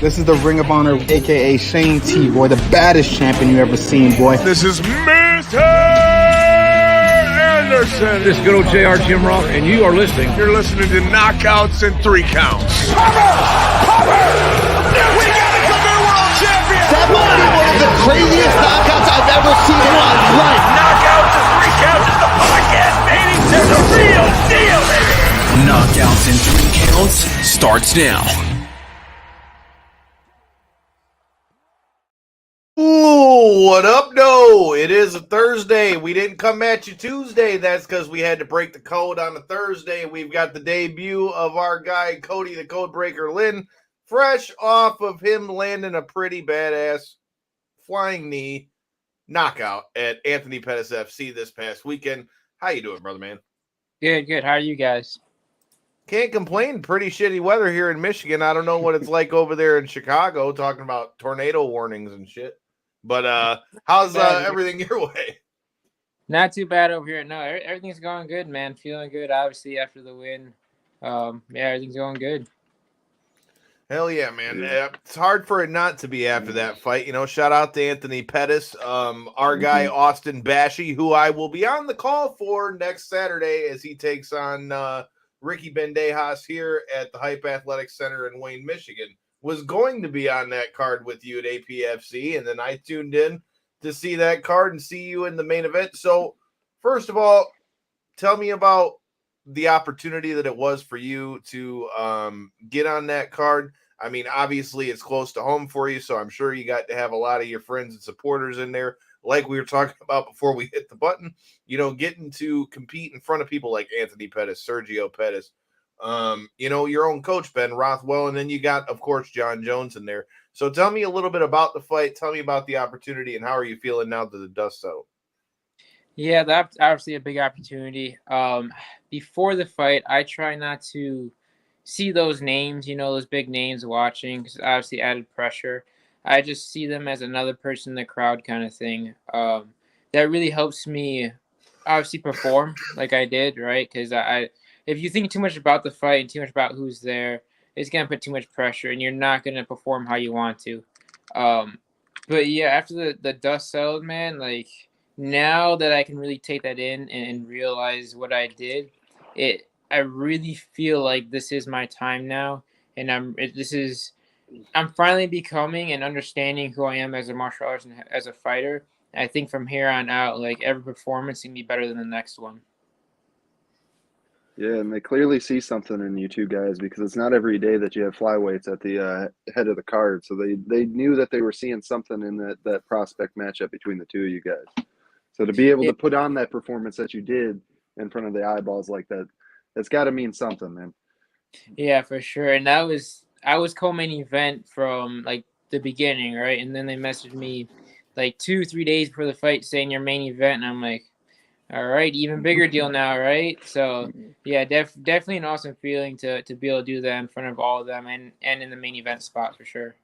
This is the Ring of Honor, a.k.a. Shane T, boy, the baddest champion you ever seen, boy. This is Mr. Anderson. This is good old JR Jim Ross, and you are listening. You're listening to Knockouts and 3 Counts. Cover! We got a new world champion! That might be one of the craziest knockouts I've ever seen in my life. Knockouts and 3 Counts is the podcast, baby! It's a real deal, baby! Knockouts and 3 Counts starts now. Ooh, what up, no? It is a Thursday. We didn't come at you Tuesday. That's because we had to break the code on a Thursday. We've got the debut of our guy, Cody, the codebreaker, Linne, fresh off of him landing a pretty badass flying knee knockout at Anthony Pettis FC this past weekend. How you doing, brother, man? Good. How are you guys? Can't complain. Pretty shitty weather here in Michigan. I don't know what it's like over there in Chicago, talking about tornado warnings and shit. But how's everything your way? Not too bad over here. No, everything's going good, man. Feeling good, obviously, after the win. Yeah, everything's going good. Hell yeah, man. It's hard for it not to be after that fight. You know, shout out to Anthony Pettis, our guy, Austin Bashy, who I will be on the call for next Saturday as he takes on Ricky Bendejas here at the Hype Athletics Center in Wayne, Michigan. Was going to be on that card with you at APFC, and then I tuned in to see that card and see you in the main event. So, first of all, tell me about the opportunity that it was for you to get on that card. I mean, obviously, it's close to home for you, so I'm sure you got to have a lot of your friends and supporters in there. Like we were talking about before we hit the button, you know, getting to compete in front of people like Anthony Pettis, Sergio Pettis, you know, your own coach, Ben Rothwell, and then you got, of course, John Jones in there. So tell me a little bit about the fight. Tell me about the opportunity, and how are you feeling now that the dust settled? Yeah, that's obviously a big opportunity. Before the fight, I try not to see those names, you know, those big names watching, because obviously added pressure. I just see them as another person in the crowd kind of thing. That really helps me obviously perform like I did, right? Because if you think too much about the fight and too much about who's there, it's going to put too much pressure and you're not going to perform how you want to. But yeah, after the dust settled, man, like now that I can really take that in and realize what I did, I really feel like this is my time now. And I'm finally becoming and understanding who I am as a martial artist and as a fighter. And I think from here on out, like every performance can be better than the next one. Yeah, and they clearly see something in you two guys, because it's not every day that you have flyweights at the head of the card. So they knew that they were seeing something in that prospect matchup between the two of you guys. So to be able to put on that performance that you did in front of the eyeballs like that, that's got to mean something, man. Yeah, for sure. And I was co-main event from like the beginning, right? And then they messaged me like 2-3 days before the fight saying you're main event, and I'm like, all right, even bigger deal now, right? So yeah, definitely an awesome feeling to be able to do that in front of all of them and in the main event spot for sure.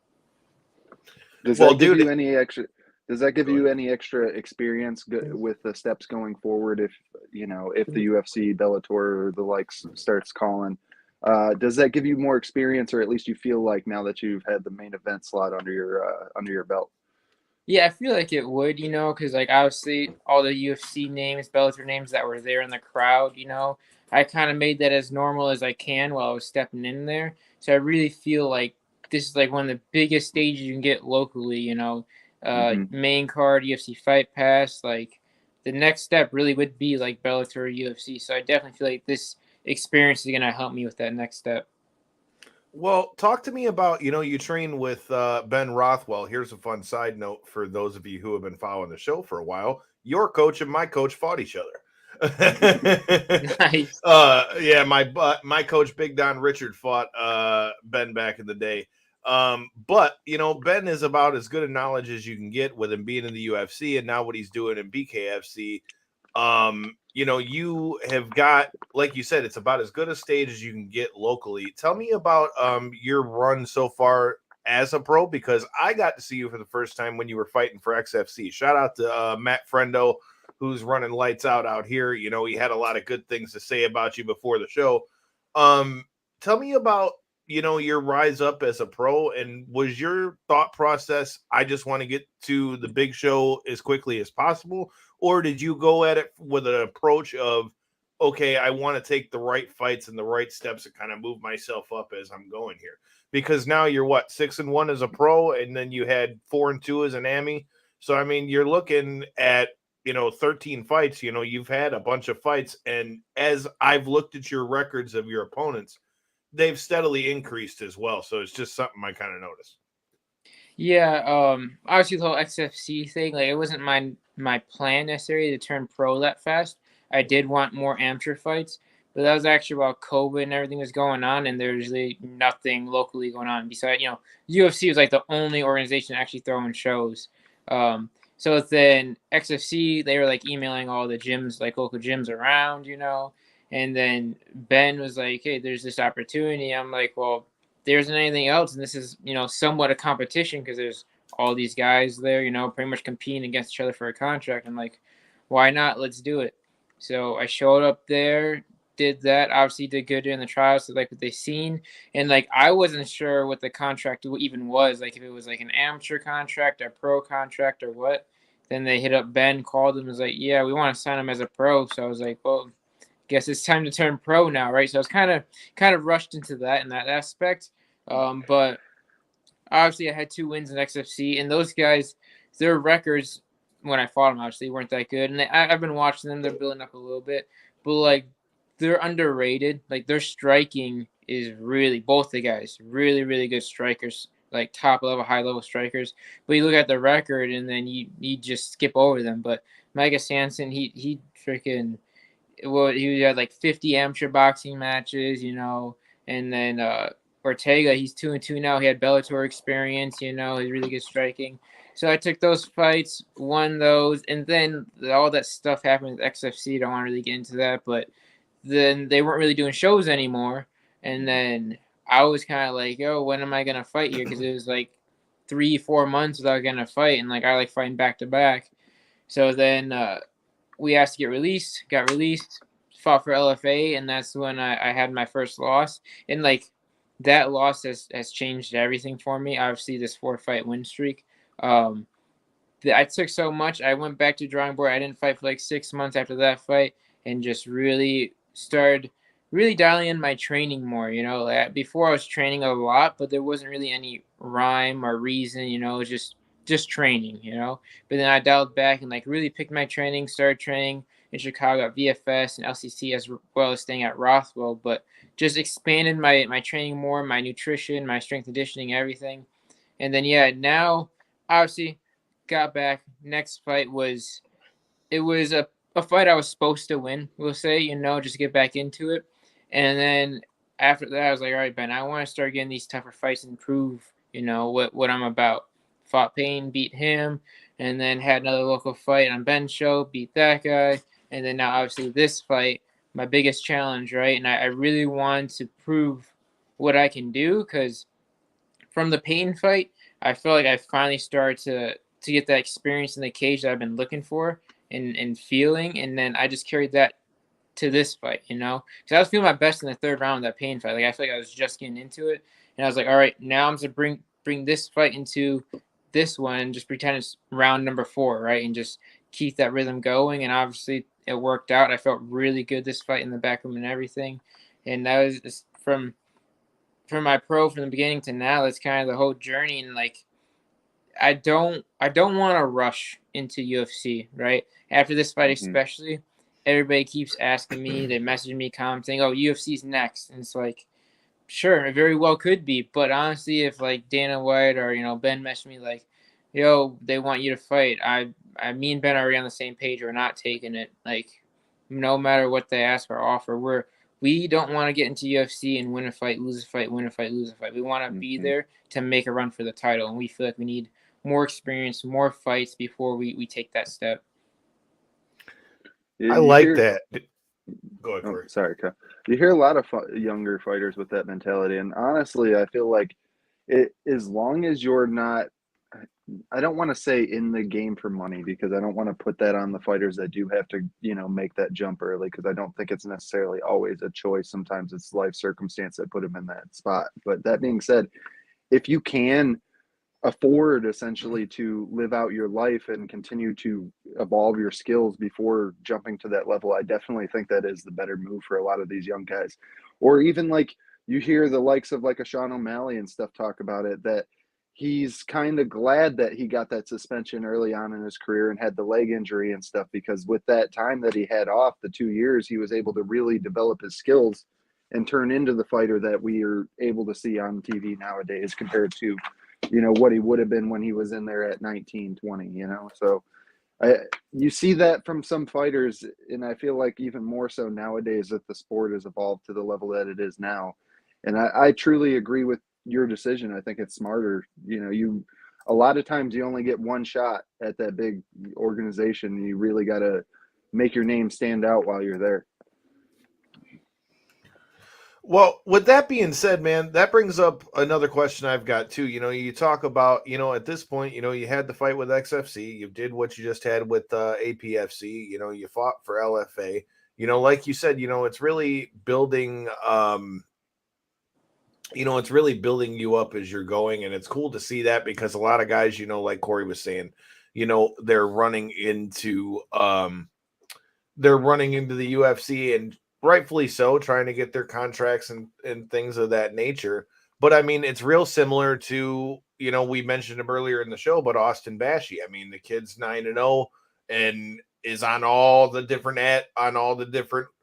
Does that give you any extra experience with the steps going forward? If the UFC, Bellator, or the likes starts calling, does that give you more experience, or at least you feel like now that you've had the main event slot under your belt? Yeah, I feel like it would, because like obviously all the UFC names, Bellator names that were there in the crowd, I kind of made that as normal as I can while I was stepping in there. So I really feel like this is like one of the biggest stages you can get locally, main card, UFC Fight Pass. Like the next step really would be like Bellator or UFC. So I definitely feel like this experience is going to help me with that next step. Well, talk to me about, you train with Ben Rothwell. Here's a fun side note for those of you who have been following the show for a while. Your coach and my coach fought each other. Nice. Yeah, my coach, Big Don Richard, fought Ben back in the day. But, Ben is about as good a knowledge as you can get with him being in the UFC and now what he's doing in BKFC. You have got, like you said, it's about as good a stage as you can get locally. Tell me about your run so far as a pro, because I got to see you for the first time when you were fighting for XFC. Shout out to Matt Frendo, who's running lights out here. He had a lot of good things to say about you before the show. Tell me about, your rise up as a pro? And was your thought process, I just want to get to the big show as quickly as possible? Or did you go at it with an approach of, okay, I want to take the right fights and the right steps to kind of move myself up as I'm going here? Because now you're 6-1 as a pro, and then you had 4-2 as an AMI. So, I mean, you're looking at, 13 fights. You've had a bunch of fights. And as I've looked at your records of your opponents, they've steadily increased as well. So it's just something I kind of noticed. Yeah, obviously the whole XFC thing, like it wasn't my plan necessarily to turn pro that fast. I did want more amateur fights, but that was actually while COVID and everything was going on, and there's really nothing locally going on. Besides, UFC was like the only organization actually throwing shows. So then XFC, they were like emailing all the gyms, like local gyms around, and then Ben was like, hey, there's this opportunity. I'm like, well, there isn't anything else, and this is, somewhat a competition because there's all these guys there, pretty much competing against each other for a contract. I'm like, why not? Let's do it. So I showed up there, did that, obviously did good during the trials, so like what they seen, and like I wasn't sure what the contract even was, like if it was like an amateur contract or pro contract or what. Then they hit up Ben, called him, was like, yeah, we want to sign him as a pro. So I was like, well, guess it's time to turn pro now, right? So I was kind of rushed into that in that aspect. But obviously I had 2 wins in XFC, and those guys, their records when I fought them obviously weren't that good. And I've been watching them; they're building up a little bit, but like they're underrated. Like their striking is really, both the guys, really, really good strikers, like top level, high level strikers. But you look at the record, and then you just skip over them. But Micah Sanson, he freaking. Well, he had like 50 amateur boxing matches, and then Ortega, he's 2-2 now. He had Bellator experience, he's really good striking. So I took those fights, won those, and then all that stuff happened with XFC. Don't want to really get into that, but then they weren't really doing shows anymore. And then I was kind of like, yo, when am I gonna fight here? Because it was like 3-4 months without getting a fight, and like I like fighting back to back. So then we asked to get released, got released, fought for LFA, and that's when I had my first loss. And like that loss has changed everything for me. Obviously, this 4-fight win streak. I took so much. I went back to drawing board. I didn't fight for like 6 months after that fight, and just really started dialing in my training more. Like before I was training a lot, but there wasn't really any rhyme or reason. It was just training, but then I dialed back and like really picked my training, started training in Chicago at VFS and LCC as well as staying at Rothwell, but just expanded my training more, my nutrition, my strength conditioning, everything. And then, now obviously got back. Next fight was a fight I was supposed to win, we'll say, just get back into it. And then after that, I was like, all right, Ben, I want to start getting these tougher fights and prove, what I'm about. Fought Payne, beat him, and then had another local fight on Ben's show, beat that guy, and then now obviously this fight, my biggest challenge, right? And I really want to prove what I can do, because from the Payne fight, I feel like I finally started to get that experience in the cage that I've been looking for and feeling, and then I just carried that to this fight, because I was feeling my best in the 3rd round of that Payne fight. Like I feel like I was just getting into it, and I was like, all right, now I'm going to bring this fight into this one and just pretend it's round number 4, right? And just keep that rhythm going. And obviously it worked out. I felt really good this fight in the back room and everything. And that was from my pro from the beginning to now. That's kind of the whole journey. And like, I don't want to rush into UFC, right? After this fight, especially, everybody keeps asking me, they message me, commenting, oh, UFC's next. And it's like, sure, it very well could be, but honestly, if like Dana White or Ben messaged me like, "Yo, they want you to fight," me and Ben are already on the same page. We're not taking it. Like, no matter what they ask or offer, we don't want to get into UFC and win a fight, lose a fight, win a fight, lose a fight. We want to be there to make a run for the title, and we feel like we need more experience, more fights before we take that step. I like that. Go ahead, Corey. Sorry, Kyle. You hear a lot of younger fighters with that mentality, and honestly, I feel like as long as you're not I don't want to say in the game for money, because I don't want to put that on the fighters that do have to, make that jump early, because I don't think it's necessarily always a choice. Sometimes it's life circumstance that put them in that spot. But that being said, if you can afford essentially to live out your life and continue to evolve your skills before jumping to that level, I definitely think that is the better move for a lot of these young guys. Or even like you hear the likes of like a Sean O'Malley and stuff talk about it, that he's kind of glad that he got that suspension early on in his career and had the leg injury and stuff, because with that time that he had off, the 2 years, he was able to really develop his skills and turn into the fighter that we are able to see on TV nowadays, compared to what he would have been when he was in there at 19, 20. So you see that from some fighters, and I feel like even more so nowadays that the sport has evolved to the level that it is now. And I truly agree with your decision. I think it's smarter. A lot of times you only get one shot at that big organization, and you really got to make your name stand out while you're there. Well, with that being said, man, that brings up another question I've got too. You talk about, at this point, you had the fight with XFC, you did what you just had with APFC, you fought for LFA, like you said, it's really building, it's really building you up as you're going. And it's cool to see that, because a lot of guys, like Corey was saying, they're running into the UFC, and rightfully so, trying to get their contracts and things of that nature. But I mean, it's real similar to, we mentioned him earlier in the show, but Austin Bashi. I mean, the kid's 9-0 and is on all the different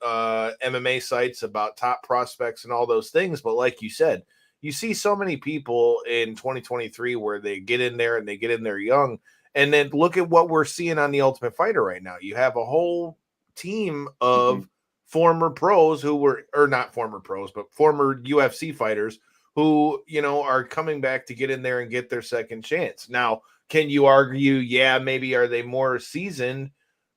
MMA sites about top prospects and all those things. But like you said, you see so many people in 2023 where they get in there and they get in there young. And then look at what we're seeing on The Ultimate Fighter right now. You have a whole team of former pros who were, or not former pros, but former UFC fighters who, are coming back to get in there and get their second chance. Now, can you argue, yeah, maybe are they more seasoned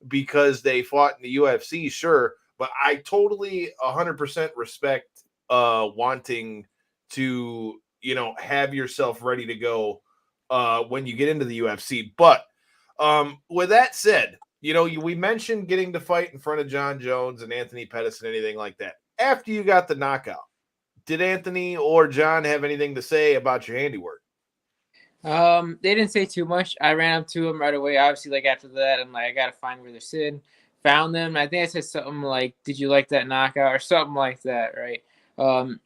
because they fought in the UFC? Sure. But I totally 100% respect wanting to, have yourself ready to go when you get into the UFC. But with that said, we mentioned getting to fight in front of John Jones and Anthony Pettis and anything like that. After you got the knockout, did Anthony or John have anything to say about your handiwork? They didn't say too much. I ran up to them right away. Obviously, like after that, I'm like, I gotta find where they're sitting. Found them. I think I said something like, "Did you like that knockout?" or something like that, right?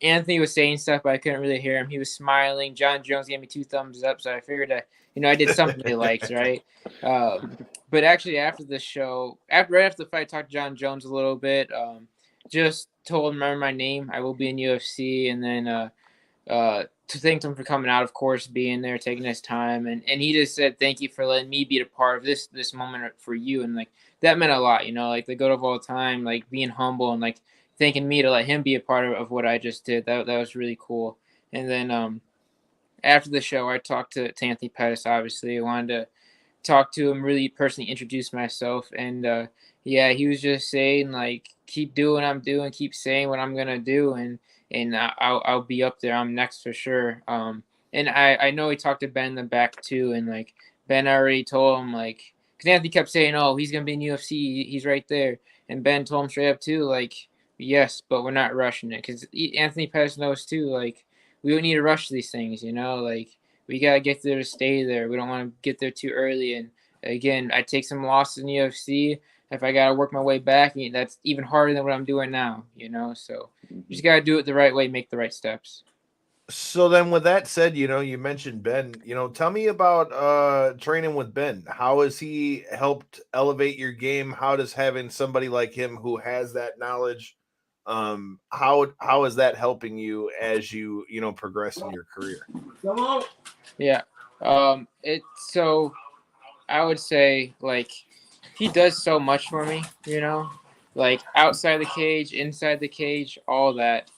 Anthony was saying stuff, but I couldn't really hear him. He was smiling. John Jones gave me 2 thumbs up, so I figured, I did something he likes, right? But actually, after the show, right after the fight, I talked to John Jones a little bit. Just told him, remember my name. I will be in UFC, and then to thank him for coming out, of course, being there, taking his time, and he just said, "Thank you for letting me be a part of this moment for you," and like that meant a lot, like the GOAT of all time, like being humble and like thanking me to let him be a part of what I just did. That was really cool. And then after the show, I talked to Anthony Pettis. Obviously, I wanted to talk to him, really personally introduce myself, and yeah, he was just saying like, keep doing what I'm doing, keep saying what I'm gonna do, and I'll be up there. I'm next for sure. And I know he talked to Ben in the back too, and like Ben already told him, like, because Anthony kept saying, "Oh, he's gonna be in UFC, he's right there," and Ben told him straight up too, like, yes, but we're not rushing it, because Anthony Pettis knows too, like, we don't need to rush these things, like we gotta get there to stay there. We don't want to get there too early. And again, I take some losses in UFC. If I gotta work my way back, that's even harder than what I'm doing now, So you just gotta do it the right way, make the right steps. So then with that said, you mentioned Ben, tell me about training with Ben. How has he helped elevate your game? How does having somebody like him who has that knowledge, how is that helping you as you progress in your career? Yeah. So I would say, like, he does so much for me, like outside the cage, inside the cage, all that.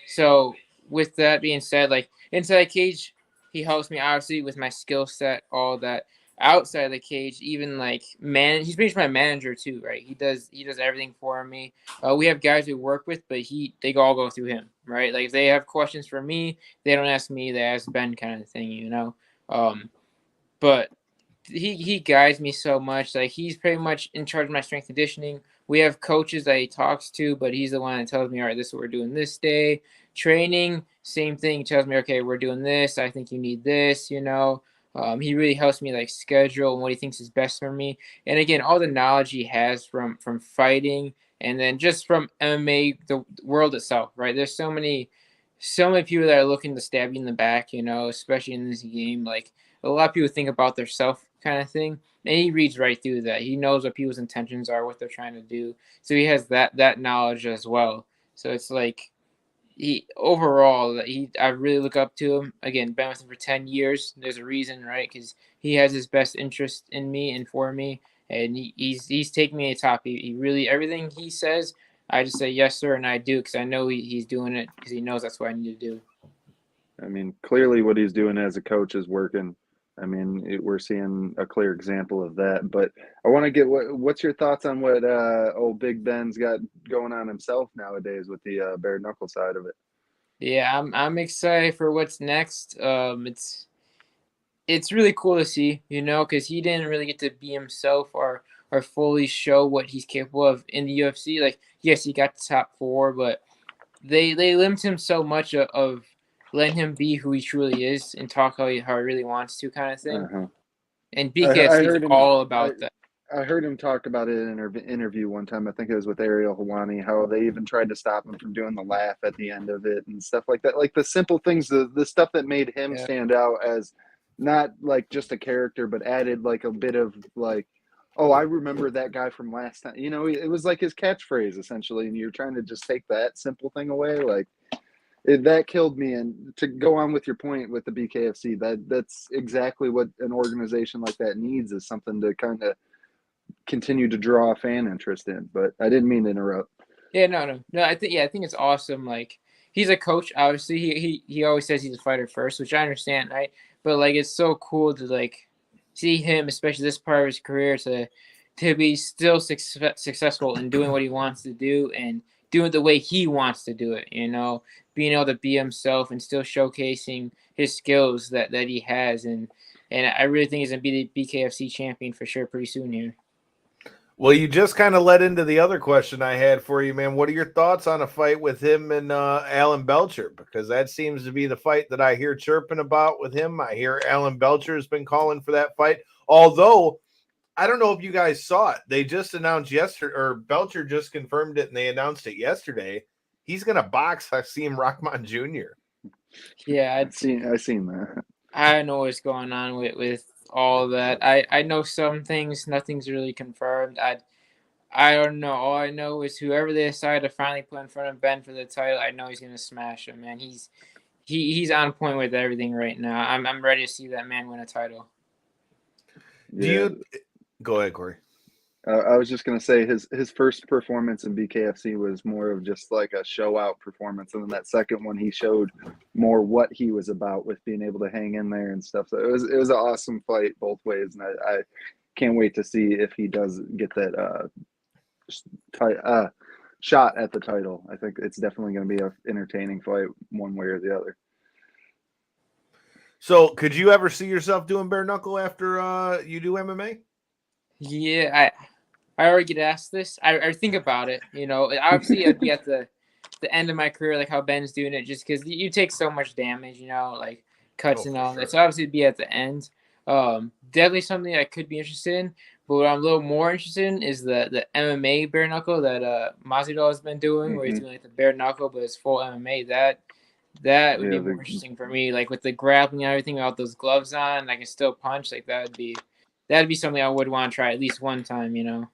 So with that being said, like inside the cage, he helps me obviously with my skill set, all that. outside the cage, even like he's pretty much my manager too, right? He does everything for me. We have guys we work with, but they all go through him, right? Like if they have questions for me, they don't ask me, they ask Ben, kind of thing, you know. But he guides me so much. Like he's pretty much in charge of my strength conditioning. We have coaches that he talks to, but he's the one that tells me, all right, this is what we're doing this day. Training, same thing. He tells me, okay, we're doing this. I think you need this, you know. He really helps me like schedule and what he thinks is best for me. And again, all the knowledge he has from fighting and then just from MMA, the world itself, right? There's so many people that are looking to stab you in the back, you know, especially in this game. Like a lot of people think about their self kind of thing, and he reads right through that. He knows what people's intentions are, what they're trying to do. So he has that knowledge as well. So it's like I really look up to him. Again, been with him for 10 years. There's a reason, right? Because he has his best interest in me and for me, and he's taking me to the top. He really, everything he says, I just say yes sir, and I do, because I know he's doing it because he knows that's what I need to do. I mean, clearly what he's doing as a coach is working. I mean, we're seeing a clear example of that. But I want to get what's your thoughts on what old Big Ben's got going on himself nowadays with the bare knuckle side of it? Yeah, I'm excited for what's next. It's really cool to see, you know, because he didn't really get to be himself or fully show what he's capable of in the UFC. Like, yes, he got the top 4, but they limit him so much of letting him be who he truly is and talk how he really wants to, kind of thing. Uh-huh. And BKFC is all about that. I heard him talk about it in an interview one time. I think it was with Ariel Helwani, how they even tried to stop him from doing the laugh at the end of it and stuff like that. Like the simple things, the stuff that made him stand out as not like just a character, but added like a bit of like, oh, I remember that guy from last time. You know, it was like his catchphrase essentially, and you're trying to just take that simple thing away. Like that killed me. And to go on with your point with the BKFC, that's exactly what an organization like that needs, is something to kind of continue to draw fan interest in. But I didn't mean to interrupt. Yeah, no. I think it's awesome. Like he's a coach, obviously. He always says he's a fighter first, which I understand, right? But like it's so cool to like see him, especially this part of his career, to be still successful in doing what he wants to do and doing it the way he wants to do it. You know, being able to be himself and still showcasing his skills that he has, and I really think he's gonna be the BKFC champion for sure pretty soon here. Well, you just kind of led into the other question I had for you, man. What are your thoughts on a fight with him and Alan Belcher? Because that seems to be the fight that I hear chirping about with him. I hear Alan Belcher has been calling for that fight. Although, I don't know if you guys saw it. They just announced yesterday, or Belcher just confirmed it, and they announced it yesterday. He's going to box Hakeem Rahman Jr. Yeah, I've seen that. I don't know what's going on with all that. I know some things, nothing's really confirmed. I don't know. All I know is whoever they decide to finally put in front of Ben for the title, I know he's gonna smash him, man. He's on point with everything right now. I'm ready to see that man win a title. Yeah. Go ahead, Corey? I was just gonna say his first performance in BKFC was more of just like a show out performance, and then that second one he showed more what he was about with being able to hang in there and stuff. So it was an awesome fight both ways, and I can't wait to see if he does get that shot at the title. I think it's definitely going to be an entertaining fight one way or the other. So, could you ever see yourself doing bare knuckle after you do MMA? Yeah, I already get asked this. I think about it. You know, obviously I'd be at the end of my career, like how Ben's doing it, just because you take so much damage, you know, like cuts and all that. So obviously it'd be at the end. Definitely something I could be interested in. But what I'm a little more interested in is the MMA bare knuckle that Masvidal has been doing, where he's doing like the bare knuckle, but it's full MMA. That would be more interesting for me, like with the grappling and everything, without those gloves on, I can still punch. Like that'd be something I would want to try at least one time, you know.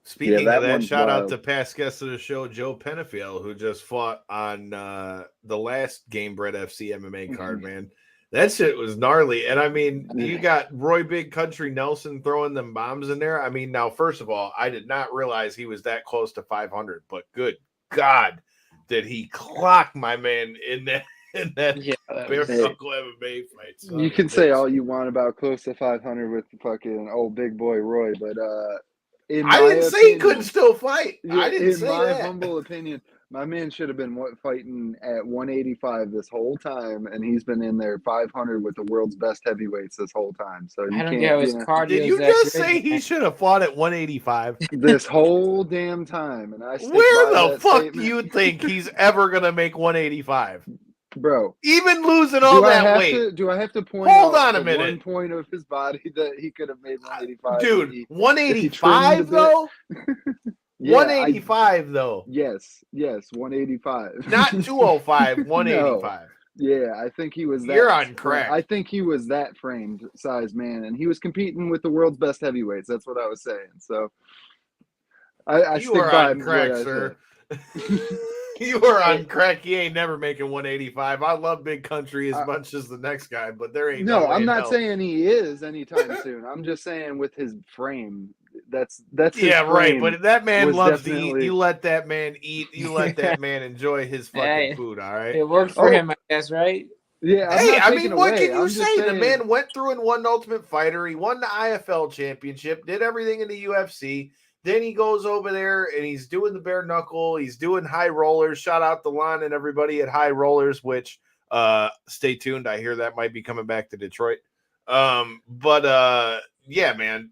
Speaking of that, shout out to past guest of the show, Joe Penafiel, who just fought on the last Gamebred FC MMA card, man. That shit was gnarly. And I mean, you got Roy Big Country Nelson throwing them bombs in there. I mean, now, first of all, I did not realize he was that close to 500, but good God, did he clock my man in in that bare knuckle MMA fight. So, you can say all you want about close to 500 with the fucking old big boy Roy, but I didn't say he couldn't still fight. I didn't say that. In my humble opinion, my man should have been fighting at 185 this whole time, and he's been in there 500 with the world's best heavyweights this whole time. So I don't get his cardio. Did you just say he should have fought at 185 this whole damn time? And I where the fuck do you think he's ever gonna make 185? Bro, even losing all that weight. Do I have to point Hold out on a minute. one point of his body that he could have made 185? Dude, 185 though? Yeah, 185 though. Yes, 185. Not 205, 185. No. Yeah, I think he was that. You're on crack. I think he was that framed size man, and he was competing with the world's best heavyweights. That's what I was saying. So I you stick are by on crack, sir. You are on crack. He ain't never making 185. I love Big Country as much as the next guy, but there ain't no way I'm in not hell. saying he is anytime soon. I'm just saying with his frame. That's his right. But that man loves to eat. definitely- You let that man eat. You let that man enjoy his fucking food. All right. It worked for him, I guess, right? Yeah. Hey, I mean, what away. can you I'm just say? The saying- man went through and won Ultimate Fighter. He won the IFL championship, did everything in the UFC. Then he goes over there and he's doing the bare knuckle. He's doing high rollers. Shout out to Linne and everybody at High Rollers, which stay tuned. I hear that might be coming back to Detroit. Yeah, man.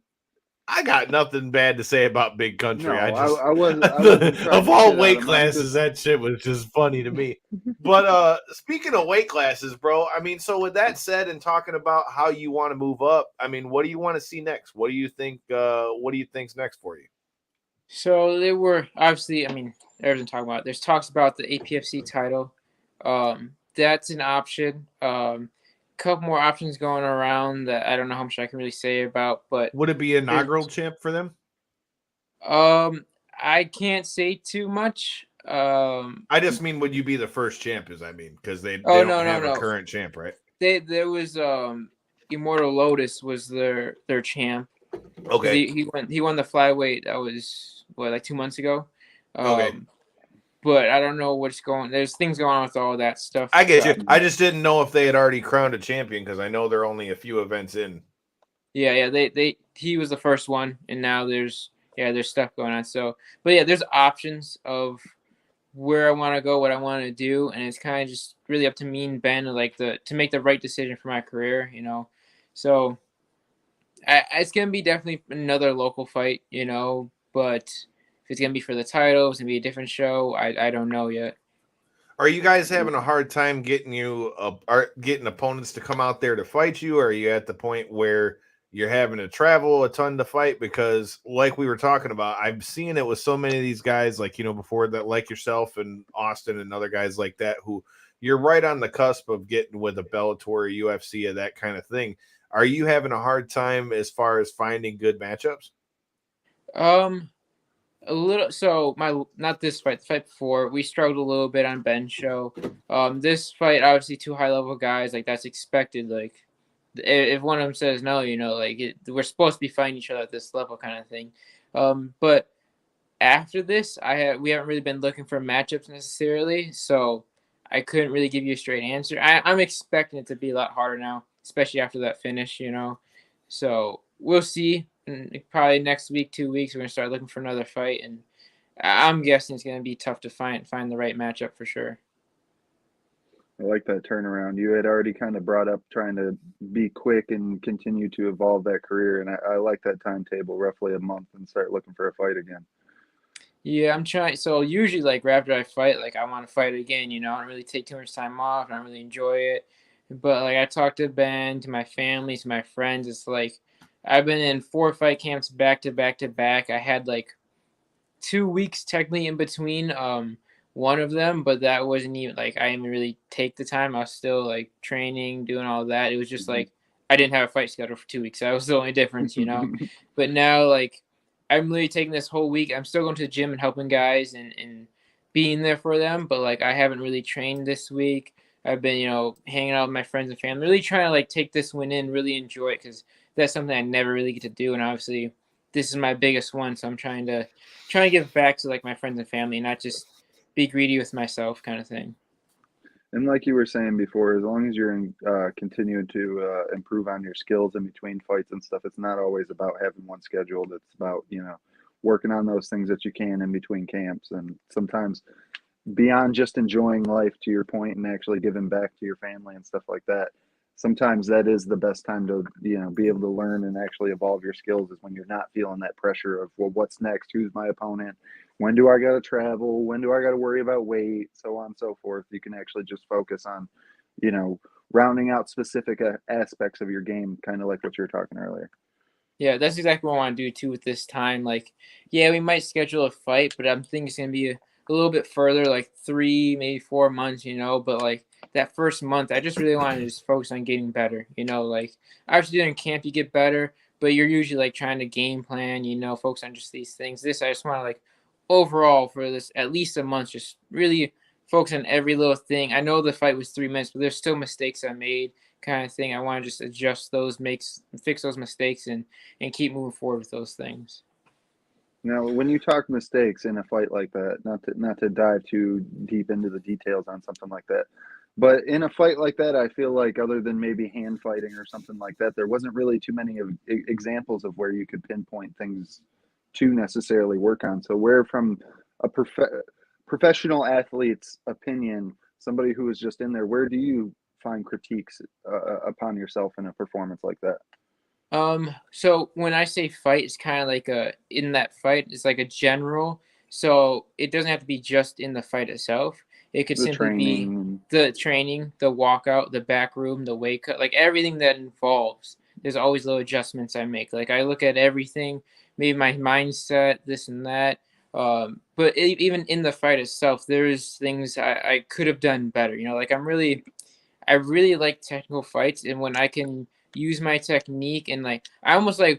I got nothing bad to say about Big Country. No, I just I wasn't of all weight classes, that shit was just funny to me. But speaking of weight classes, bro, I mean, so with that said, and talking about how you want to move up, I mean, what do you want to see next? What do you think? What do you think's next for you? So they were obviously, I mean, everything talking about. There's talks about the APFC title. That's an option. Couple more options going around that I don't know how much I can really say about, but would it be inaugural champ for them? I can't say too much. I just mean, would you be the first champ? As I mean, because they no, don't have a current champ, right? There was Immortal Lotus was their champ. Okay, he won the flyweight. That was like 2 months ago. Okay. But I don't know what's going. There's things going on with all that stuff. I get you. I just didn't know if they had already crowned a champion because I know they're only a few events in. Yeah. He was the first one, and now there's stuff going on. So, but yeah, there's options of where I want to go, what I want to do, and it's kind of just really up to me and Ben, to make the right decision for my career, you know. So, it's gonna be definitely another local fight, you know, but. If it's gonna be for the title, it's gonna be a different show. I don't know yet. Are you guys having a hard time getting opponents to come out there to fight you? Or are you at the point where you're having to travel a ton to fight? Because like we were talking about, I'm seeing it with so many of these guys, like, you know, before that, like yourself and Austin and other guys like that, who you're right on the cusp of getting with a Bellator or UFC or that kind of thing. Are you having a hard time as far as finding good matchups? A little. So not this fight, the fight before, we struggled a little bit on Ben's show. This fight, obviously, 2 high level guys, like that's expected. Like if one of them says no, you know, like we're supposed to be fighting each other at this level, kind of thing. But after this, we haven't really been looking for matchups necessarily, so I couldn't really give you a straight answer. I'm expecting it to be a lot harder now, especially after that finish, you know. So we'll see. And probably next week, 2 weeks, we're gonna start looking for another fight, and I'm guessing it's gonna be tough to find the right matchup for sure. I like that turnaround. You had already kind of brought up trying to be quick and continue to evolve that career, and I like that timetable, roughly a month, and start looking for a fight again. Yeah, I'm trying. So usually, like right after I fight, like I want to fight again. You know, I don't really take too much time off. I don't really enjoy it. But like I talked to Ben, to my family, to my friends. It's like I've been in 4 fight camps back to back to back. I had like 2 weeks technically in between one of them, but that wasn't even like I didn't really take the time. I was still like training, doing all that. It was just like I didn't have a fight schedule for 2 weeks. That was the only difference, you know. But now like I'm really taking this whole week. I'm still going to the gym and helping guys and being there for them, but like I haven't really trained this week. I've been, you know, hanging out with my friends and family, really trying to like take this win in, really enjoy it, because that's something I never really get to do. And obviously this is my biggest one. So I'm trying to give back to like my friends and family, not just be greedy with myself kind of thing. And like you were saying before, as long as you're continuing to improve on your skills in between fights and stuff, it's not always about having one scheduled. It's about, working on those things that you can in between camps. And sometimes beyond just enjoying life, to your point, and actually giving back to your family and stuff like that, sometimes that is the best time to, be able to learn and actually evolve your skills, is when you're not feeling that pressure of, well, what's next? Who's my opponent? When do I got to travel? When do I got to worry about weight? So on and so forth. You can actually just focus on, rounding out specific aspects of your game, kind of like what you were talking earlier. Yeah, that's exactly what I want to do too with this time. Like, yeah, we might schedule a fight, but I'm thinking it's gonna be a little bit further, like 3, maybe 4 months, But like that first month, I just really want to just focus on getting better, Like obviously during camp you get better, but you're usually like trying to game plan, focus on just these things. This I just want to like overall for this at least a month, just really focus on every little thing. I know the fight was 3 minutes, but there's still mistakes I made, kind of thing. I want to just adjust those, fix those mistakes, and keep moving forward with those things. Now, when you talk mistakes in a fight like that, not to dive too deep into the details on something like that, but in a fight like that, I feel like other than maybe hand fighting or something like that, there wasn't really too many examples of where you could pinpoint things to necessarily work on. So where, from a professional athlete's opinion, somebody who is just in there, where do you find critiques upon yourself in a performance like that? So when I say fight, it's kind of like in that fight, it's like a general. So it doesn't have to be just in the fight itself. It could simply be the training, the walkout, the back room, the weight cut, like everything that involves. There's always little adjustments I make. Like I look at everything, maybe my mindset, this and that. But even in the fight itself, there's things I could have done better. Like I really like technical fights, and when I can use my technique, and like I almost like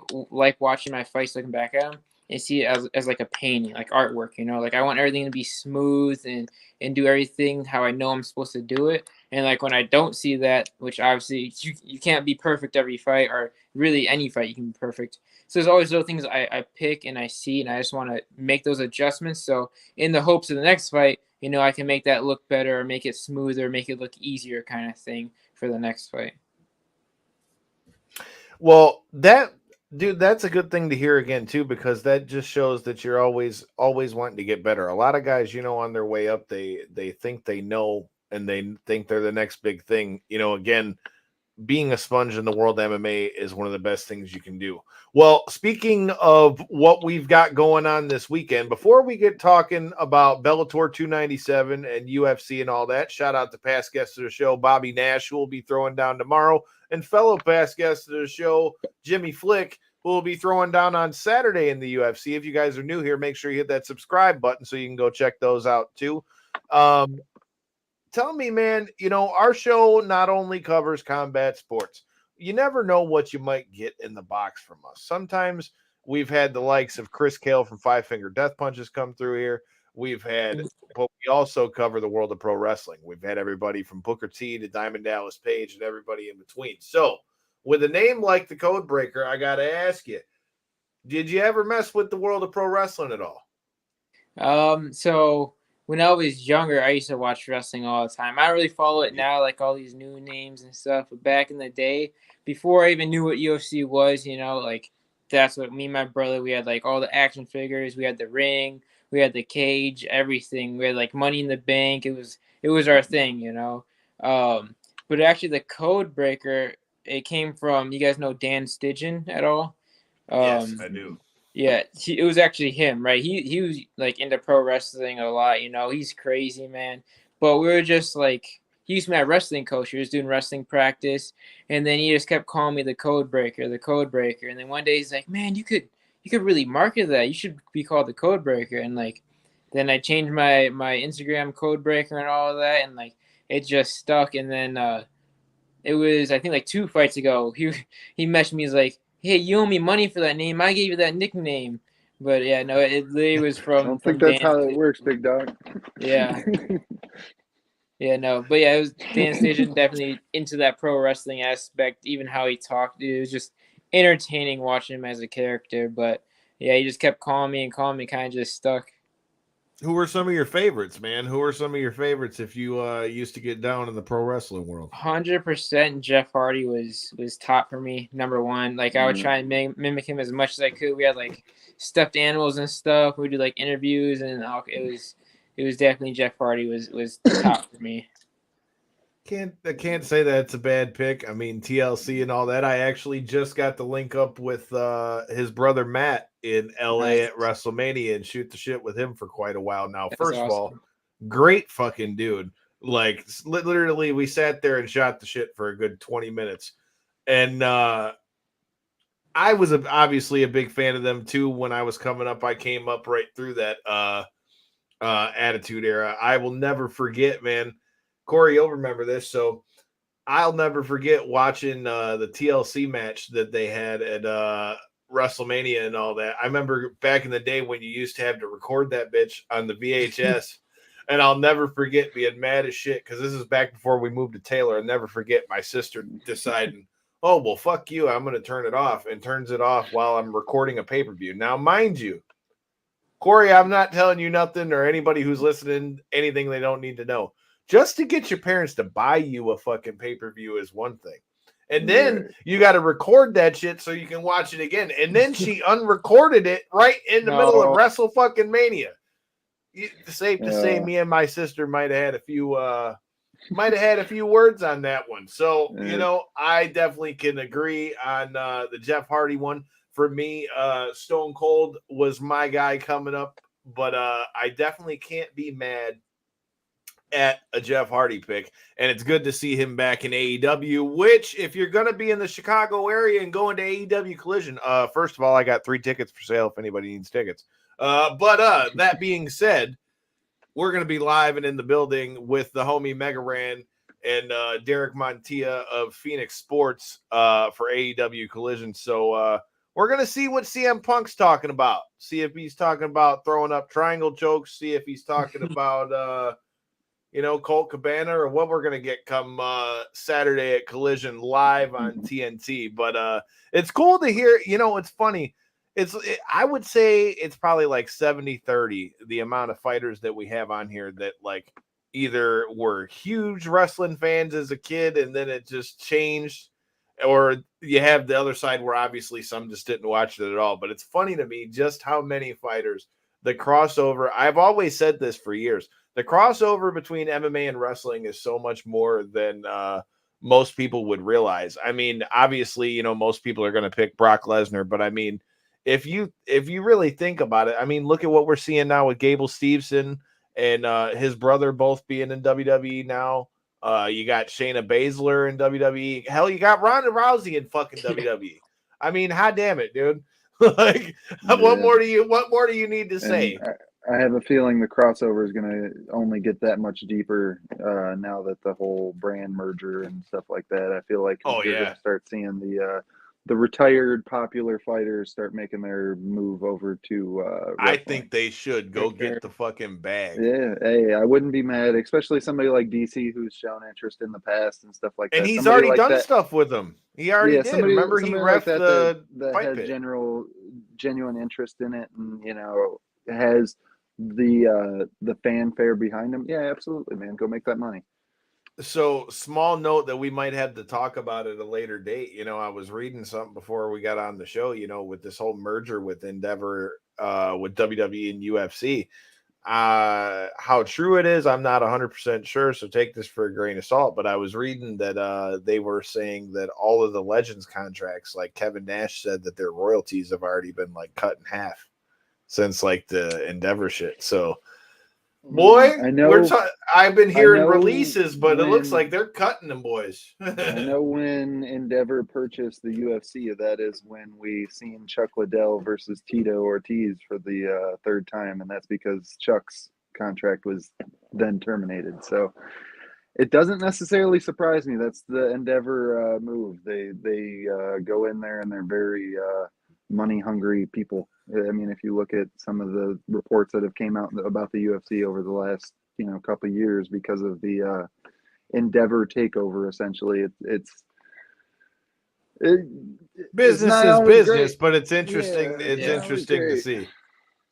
watching my fights, looking back at them and see it as like a painting, like artwork. Like I want everything to be smooth and do everything how I know I'm supposed to do it. And like when I don't see that, which obviously you can't be perfect every fight, or really any fight you can be perfect. So there's always those things I pick and I see, and I just want to make those adjustments. So in the hopes of the next fight, I can make that look better, or make it smoother, make it look easier, kind of thing for the next fight. Well, that's a good thing to hear again too, because that just shows that you're always wanting to get better. A lot of guys, on their way up, they think they know, and they think they're the next big thing. Again, being a sponge in the world of MMA is one of the best things you can do. Well, speaking of what we've got going on this weekend, before we get talking about Bellator 297 and UFC and all that, shout out to past guests of the show, Bobby Nash, who will be throwing down tomorrow, and fellow past guest of the show, Jimmy Flick, who will be throwing down on Saturday in the UFC. If you guys are new here, make sure you hit that subscribe button so you can go check those out too. Tell me, man, our show not only covers combat sports. You never know what you might get in the box from us. Sometimes we've had the likes of Chris Cale from Five Finger Death Punches come through here. But we also cover the world of pro wrestling. We've had everybody from Booker T to Diamond Dallas Page and everybody in between. So with a name like the Codebreaker, I got to ask you, did you ever mess with the world of pro wrestling at all? So when I was younger, I used to watch wrestling all the time. I don't really follow it now, like all these new names and stuff. But back in the day, before I even knew what UFC was, like that's what me and my brother, we had like all the action figures, we had the ring, we had the cage, everything. We had like Money in the Bank. It was our thing, But actually, the Codebreaker, it came from, you guys know Dan Stigen at all? Yes, I do. Yeah, it was actually him, right? He was like into pro wrestling a lot, He's crazy, man. But we were just like, he used to be my wrestling coach. He was doing wrestling practice, and then he just kept calling me the Codebreaker, the Codebreaker. And then one day he's like, "Man, you could really market that. You should be called the Codebreaker." And like, then I changed my Instagram Codebreaker and all of that, and like it just stuck. And then it was, I think, like 2 fights ago, he messaged me. He's like, "Hey, you owe me money for that name. I gave you that nickname." But yeah, no, it literally was from. I don't think that's how it works, big dog. Yeah. Yeah, no, but yeah, it was Dan Station, definitely into that pro wrestling aspect. Even how he talked, it was just entertaining watching him as a character. But yeah, he just kept calling me, kind of just stuck. Who are some of your favorites, man? Who are some of your favorites if you used to get down in the pro wrestling world? 100% Jeff Hardy was top for me, number one. Like I would try and mimic him as much as I could. We had like stuffed animals and stuff. We do like interviews, and it was definitely Jeff Hardy was top for me. I can't say that it's a bad pick. I mean, TLC and all that. I actually just got to link up with his brother Matt in LA at WrestleMania and shoot the shit with him for quite a while now. That's First awesome. of all, great fucking dude. Like literally, we sat there and shot the shit for a good 20 minutes, and I was obviously a big fan of them too. When I was coming up, I came up right through that Attitude Era. I will never forget, man. Corey, you'll remember this. So I'll never forget watching the TLC match that they had at WrestleMania and all that. I remember back in the day when you used to have to record that bitch on the VHS. And I'll never forget being mad as shit because this is back before we moved to Taylor. I'll never forget my sister deciding, oh, well, fuck you. I'm going to turn it off, and turns it off while I'm recording a pay-per-view. Now, mind you, Corey, I'm not telling you nothing or anybody who's listening anything they don't need to know. Just to get your parents to buy you a fucking pay-per-view is one thing. And then you got to record that shit so you can watch it again. And then she unrecorded it right in the middle of Wrestle fucking Mania. Safe to say me and my sister might have had a few words on that one. So, you know, I definitely can agree on the Jeff Hardy one. For me, Stone Cold was my guy coming up, but I definitely can't be mad at a Jeff Hardy pick, and it's good to see him back in AEW, which if you're going to be in the Chicago area and going to AEW Collision, first of all, I got 3 tickets for sale if anybody needs tickets. But that being said, we're going to be live and in the building with the homie Mega Ran and Derek Montilla of Phoenix Sports for AEW Collision. So we're going to see what CM Punk's talking about. See if he's talking about throwing up triangle chokes. See if he's talking about Colt Cabana, or what we're going to get come Saturday at Collision live on TNT. But it's cool to hear, it's funny. I would say it's probably like 70-30, the amount of fighters that we have on here that like either were huge wrestling fans as a kid and then it just changed, or you have the other side where obviously some just didn't watch it at all. But it's funny to me just how many fighters, the crossover, I've always said this for years, the crossover between MMA and wrestling is so much more than most people would realize. I mean, obviously, most people are going to pick Brock Lesnar, but I mean, if you really think about it, I mean, look at what we're seeing now with Gable Steveson and his brother both being in WWE now. You got Shayna Baszler in WWE. Hell, you got Ronda Rousey in fucking WWE. I mean, hot damn it, dude. Like, what more do you need to say? I have a feeling the crossover is going to only get that much deeper now that the whole brand merger and stuff like that. I feel like you're going to start seeing the retired popular fighters start making their move over to wrestling. I think they should go get the fucking bag. Yeah, hey, I wouldn't be mad, especially somebody like DC who's shown interest in the past and stuff like that. And he's already done stuff with them. He already did. Remember, he reffed the fight has pit. Genuine interest in it, and has the fanfare behind him. Yeah, absolutely, man. Go make that money. So, small note that we might have to talk about at a later date. I was reading something before we got on the show, with this whole merger with Endeavor, with WWE and UFC. How true it is, I'm not 100% sure, so take this for a grain of salt. But I was reading that they were saying that all of the Legends contracts, like Kevin Nash said that their royalties have already been like cut in half since like the Endeavor shit. So, boy, I've been hearing releases, but it looks like they're cutting them, boys. I know when Endeavor purchased the UFC, that is when we seen Chuck Liddell versus Tito Ortiz for the third time, and that's because Chuck's contract was then terminated. So it doesn't necessarily surprise me. That's the Endeavor move. They go in there and they're very money hungry people. I mean, if you look at some of the reports that have came out about the UFC over the last couple of years because of the Endeavor takeover, essentially, business is business, but it's interesting. Yeah, it's interesting to see.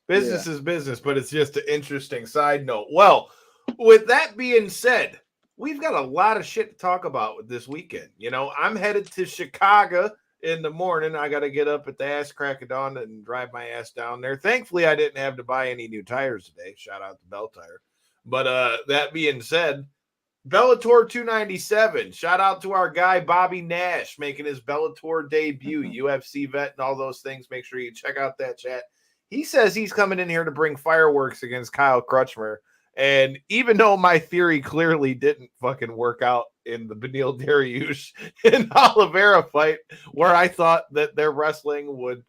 Business is business, but it's just an interesting side note. Well, with that being said, we've got a lot of shit to talk about this weekend. You know, I'm headed to Chicago in the morning. I got to get up at the ass crack of dawn and drive my ass down there. Thankfully, I didn't have to buy any new tires today. Shout out to Bell Tire. But that being said, Bellator 297. Shout out to our guy Bobby Nash making his Bellator debut, UFC vet and all those things. Make sure you check out that chat. He says he's coming in here to bring fireworks against Kyle Crutchmer. And even though my theory clearly didn't fucking work out in the Beneil Dariush and Oliveira fight, where I thought that their wrestling would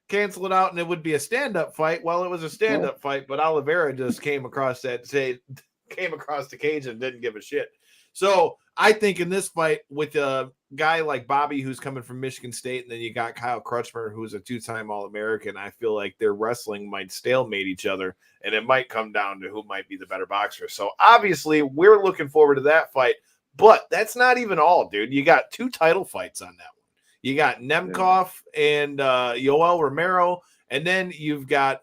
cancel it out and it would be a stand-up fight, well, it was a stand-up fight, but Oliveira just came across the cage and didn't give a shit. So I think in this fight with a guy like Bobby, who's coming from Michigan State, and then you got Kyle Crutchmer, who's a two-time All-American, I feel like their wrestling might stalemate each other, and it might come down to who might be the better boxer. So obviously we're looking forward to that fight, but that's not even all, dude. You got 2 title fights on that one. You got Nemkov and Yoel Romero, and then you've got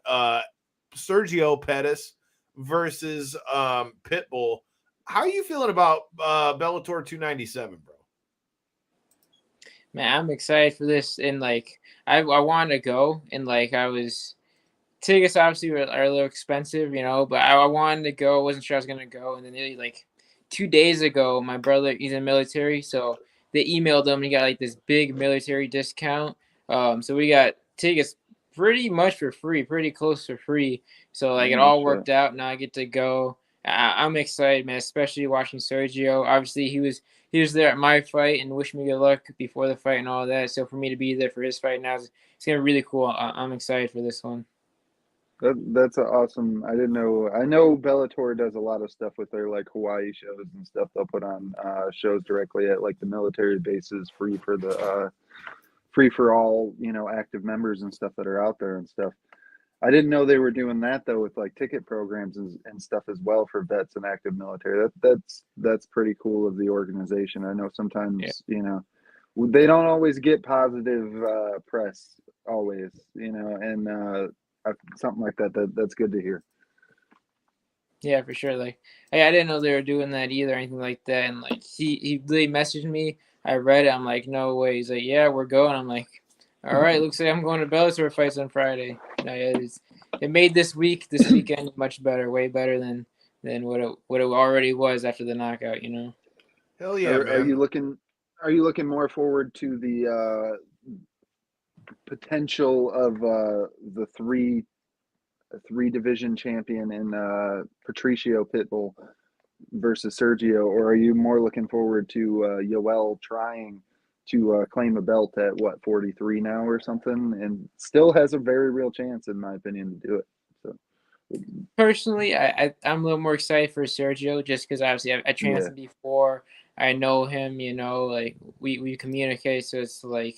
Sergio Pettis versus Pitbull. How are you feeling about Bellator 297, bro? Man, I'm excited for this. And like, I wanted to go, and like, tickets obviously are a little expensive, you know, but I wanted to go. Wasn't sure I was gonna go, and then nearly like 2 days ago, my brother, he's in the military, so they emailed him and he got like this big military discount. So we got tickets pretty much for free, pretty close to free. So like it all worked out. Now I get to go. I'm excited, man, especially watching Sergio. Obviously, he was there at my fight and wished me good luck before the fight and all that. So for me to be there for his fight now, it's gonna be really cool. I'm excited for this one. That's awesome. I didn't know. I know Bellator does a lot of stuff with their like Hawaii shows and stuff. They'll put on shows directly at like the military bases, free for all, you know, active members and stuff that are out there and stuff. I didn't know they were doing that though with like ticket programs and stuff as well for vets and active military. That's pretty cool of the organization. I know sometimes you know they don't always get positive press always, you know, and something like that's good to hear. Yeah, for sure. Like, hey, I didn't know they were doing that either, or anything like that. And like, he really messaged me. I read it. I'm like, no way. He's like, yeah, we're going. I'm like, all right. Looks like I'm going to Bellator fights on Friday. No, yeah, it made this weekend much better, way better than what it already was after the knockout. You know. Hell yeah, man. Are you looking more forward to the potential of the three division champion in Patricio Pitbull versus Sergio, or are you more looking forward to Yoel trying to claim a belt at 43 now or something, and still has a very real chance, in my opinion, to do it? So personally, I'm a little more excited for Sergio just because obviously I trained with him before. I know him, you know, like we communicate, so it's like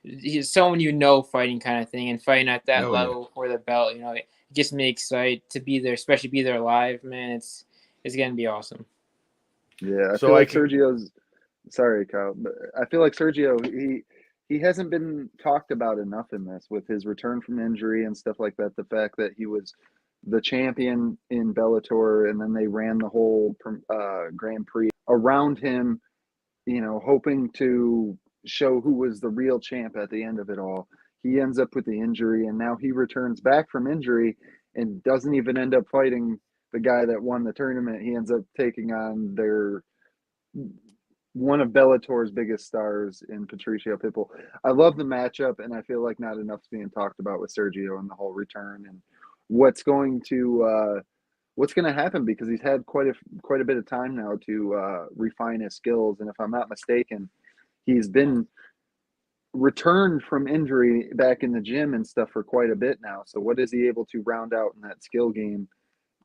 he's someone you know fighting kind of thing, and fighting at that level for the belt, you know, it gets me excited to be there, especially be there live, man. It's gonna be awesome. Yeah, I feel like Sergio's sorry, Kyle, but I feel like Sergio he hasn't been talked about enough in this with his return from injury and stuff like that. The fact that he was the champion in Bellator and then they ran the whole Grand Prix around him, you know, hoping to show who was the real champ at the end of it all. He ends up with the injury, and now he returns back from injury and doesn't even end up fighting the guy that won the tournament. He ends up taking on one of Bellator's biggest stars in Patricio Pitbull. I love the matchup, and I feel like not enough's being talked about with Sergio and the whole return and what's going to happen, because he's had quite a bit of time now to refine his skills. And if I'm not mistaken, he's been returned from injury back in the gym and stuff for quite a bit now. So what is he able to round out in that skill game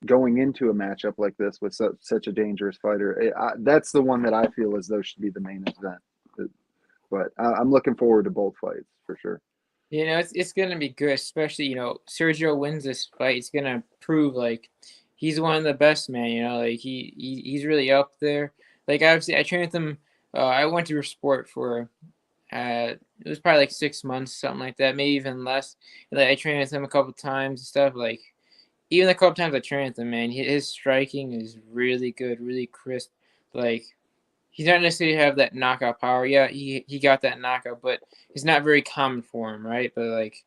going into a matchup like this with such a dangerous fighter? That's the one that I feel as though should be the main event. But I'm looking forward to both fights for sure. You know, it's going to be good, especially, you know, Sergio wins this fight. It's going to prove, like, he's one of the best, man. You know, like, he's really up there. Like, obviously, I trained with him. I went to sport for it was probably like 6 months, something like that, maybe even less. Like I trained with him a couple times and stuff. Like even a couple times I trained with him, man, his striking is really good, really crisp. Like he's not necessarily have that knockout power. Yeah, he got that knockout, but it's not very common for him, right? But like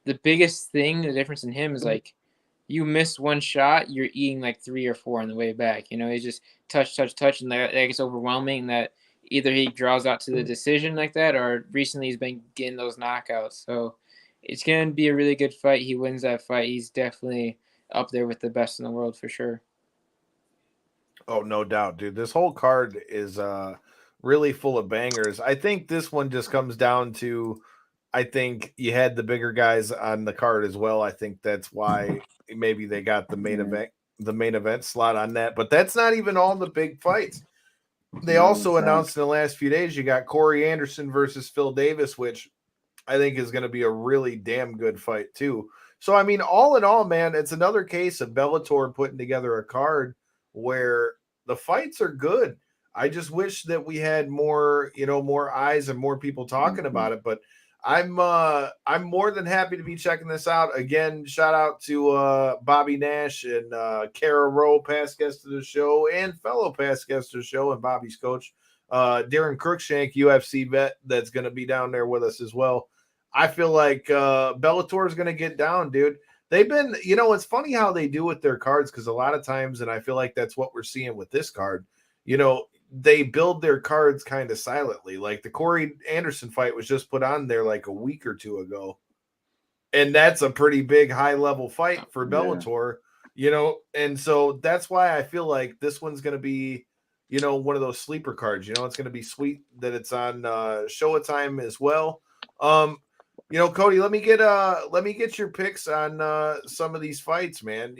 the biggest thing, the difference in him is like you miss one shot, you're eating like 3 or 4 on the way back. You know, he's just touch, touch, touch, and that gets overwhelming. That either he draws out to the decision like that, or recently he's been getting those knockouts. So it's gonna be a really good fight. He wins that fight. He's definitely up there with the best in the world for sure. Oh, no doubt, dude. This whole card is really full of bangers. I think this one just comes down to, I think you had the bigger guys on the card as well. I think that's why maybe they got the main event slot on that. But that's not even all the big fights. They also announced in the last few days you got Corey Anderson versus Phil Davis, which I think is going to be a really damn good fight too. So I mean, all in all, man, it's another case of Bellator putting together a card where the fights are good. I just wish that we had more, more eyes and more people talking about it. But I'm more than happy to be checking this out. Again, shout out to Bobby Nash and Kara Rowe, past guest of the show, and fellow past guest of the show, and Bobby's coach, Darren Cruikshank, UFC vet, that's going to be down there with us as well. I feel like Bellator is going to get down, dude. They've been, it's funny how they do with their cards, because a lot of times, and I feel like that's what we're seeing with this card, they build their cards kind of silently. Like the Corey Anderson fight was just put on there like a week or two ago. And that's a pretty big high level fight for Bellator, and so that's why I feel like this one's going to be, one of those sleeper cards. It's going to be sweet that it's on Showtime as well. Cody, let me get your picks on some of these fights, man.